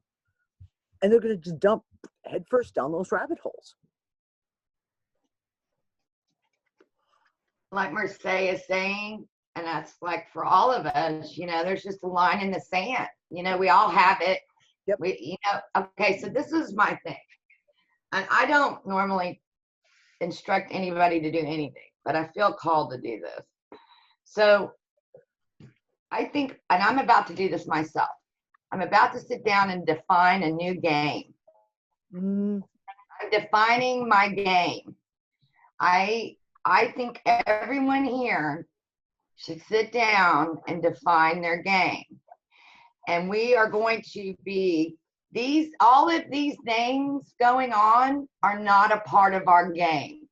And they're going to just dump headfirst down those rabbit holes. Like Mercedes is saying, and that's like for all of us, you know, there's just a line in the sand. You know, we all have it. Yep. We, you know, okay, so this is my thing. And I don't normally instruct anybody to do anything, but I feel called to do this. So I think, and I'm about to do this myself, I'm about to sit down and define a new game. I'm defining my game. I think everyone here should sit down and define their game. And we are going to be, all of these things going on are not a part of our game.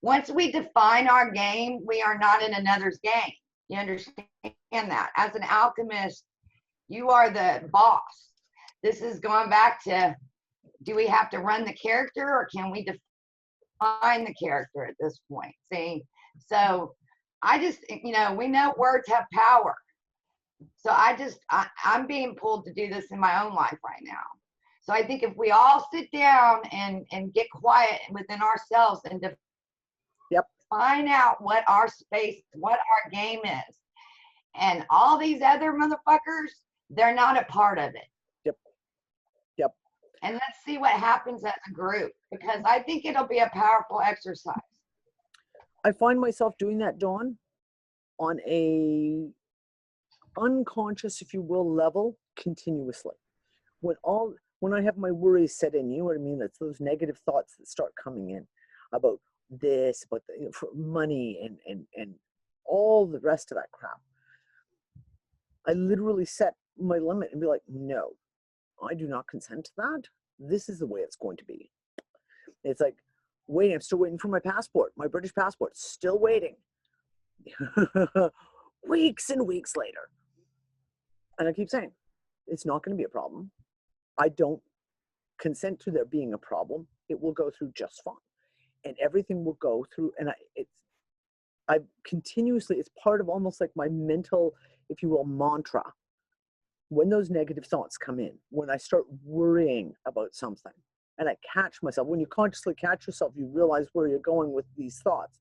Once we define our game, we are not in another's game. You understand that? As an alchemist, you are the boss. This is going back to, do we have to run the character or can we define the character at this point? See, so I just, you know, we know words have power. So I'm being pulled to do this in my own life right now. So I think if we all sit down and get quiet within ourselves and find out what our space, what our game is, and all these other motherfuckers, they're not a part of it. Yep. And let's see what happens as a group, because I think it'll be a powerful exercise. I find myself doing that, Dawn, on a unconscious, if you will, level continuously. When I have my worries set in, you know what I mean? That's those negative thoughts that start coming in about this, about the, for money and all the rest of that crap. I literally set my limit and be like, no, I do not consent to that. This is the way it's going to be. It's like, wait, I'm still waiting for my passport, my British passport, still waiting. Weeks and weeks later. And I keep saying, it's not going to be a problem. I don't consent to there being a problem. It will go through just fine. And everything will go through, and I continuously, it's part of almost like my mental, if you will, mantra. When those negative thoughts come in, when I start worrying about something, and I catch myself, when you consciously catch yourself, you realize where you're going with these thoughts.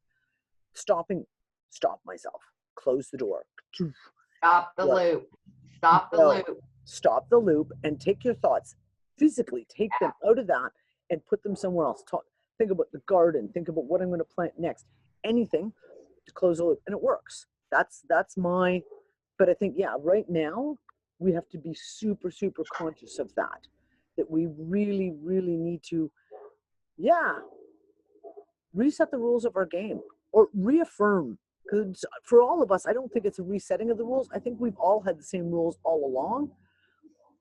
Stop myself, close the door. Stop the loop. Stop the loop. Stop the loop and take your thoughts, physically take them out of that and put them somewhere else. Think about the garden, think about what I'm going to plant next. Anything to close the loop, and it works. That's my, but I think, yeah, right now we have to be super, super conscious of that we really, really need to, reset the rules of our game or reaffirm. Because for all of us, I don't think it's a resetting of the rules. I think we've all had the same rules all along.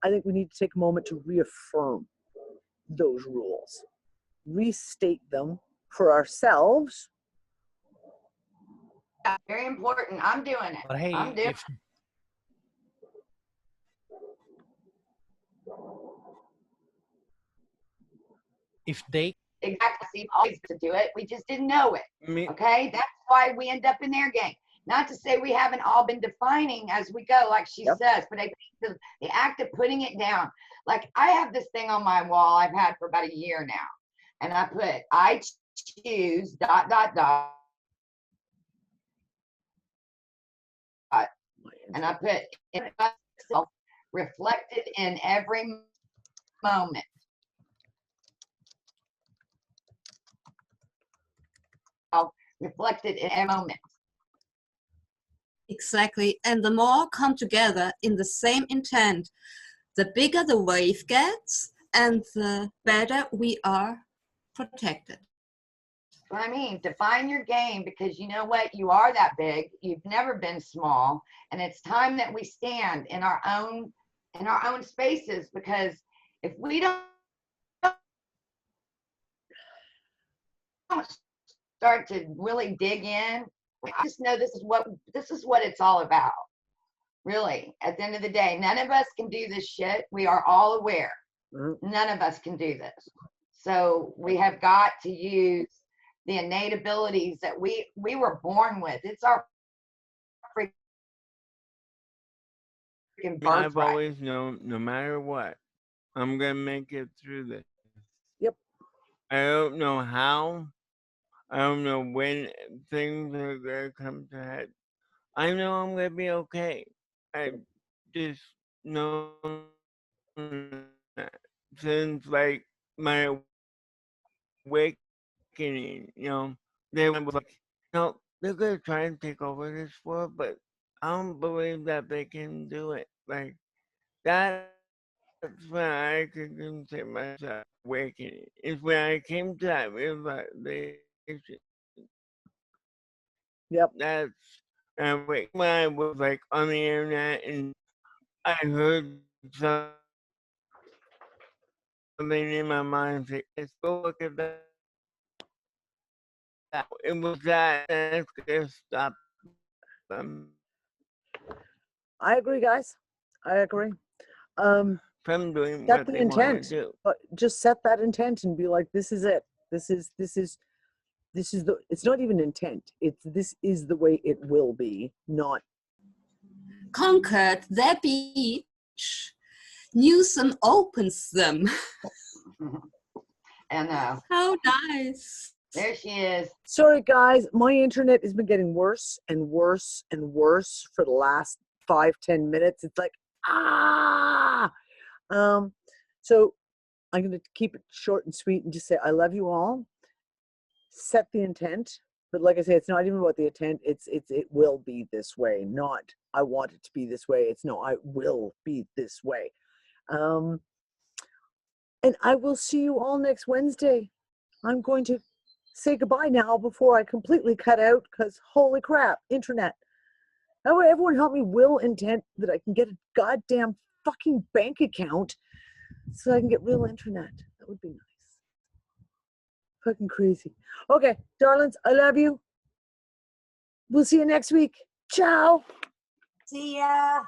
I think we need to take a moment to reaffirm those rules restate them for ourselves. Yeah, very important. I'm doing it. But hey, I'm doing if they exactly see always to do it. We just didn't know it. Me, Okay, that's why we end up in their game. Not to say we haven't all been defining as we go, like she says, but I think the act of putting it down. Like I have this thing on my wall I've had for about a year now, and I put I choose ... and I put in myself reflected in every moment. Reflected in every moment. Exactly. And the more come together in the same intent, the bigger the wave gets and the better we are protected. What I mean, define your game, because you know what? You are that big. You've never been small. And it's time that we stand in our own spaces, because if we don't start to really dig in, I just know this is what it's all about. Really, at the end of the day, none of us can do this shit. We are all aware. None of us can do this. So we have got to use the innate abilities that we were born with. It's our freaking birthright. I've always known, no matter what, I'm gonna make it through this. Yep. I don't know how. I don't know when things are gonna come to head. I know I'm gonna be okay. I just know that since like my awakening, they was like, they're gonna try and take over this world, but I don't believe that they can do it. Like that's when I could consider myself awakening. It's when I came to that realization. Yep. That's when I was like on the internet and I heard something in my mind say, let's go look at that. It was that's gonna stop them I agree, guys. I agree. from doing Set what the they want to intent, do. but just set that intent and be like, this is it. This is the, it's not even intent. This is the way it will be, not. Conquered their beach. Newsom opens them. And how nice. There she is. Sorry, guys. My internet has been getting worse and worse and worse for the last 5-10 minutes. It's like, so I'm going to keep it short and sweet and just say, I love you all. Set the intent. But like I say, it's not even about the intent. It will be this way. Not, I want it to be this way. It's no, I will be this way. And I will see you all next Wednesday. I'm going to say goodbye now before I completely cut out, because holy crap, internet. That way, everyone help me will intent that I can get a goddamn fucking bank account so I can get real internet. That would be nice. Fucking crazy. Okay, darlings, I love you. We'll see you next week. Ciao. See ya.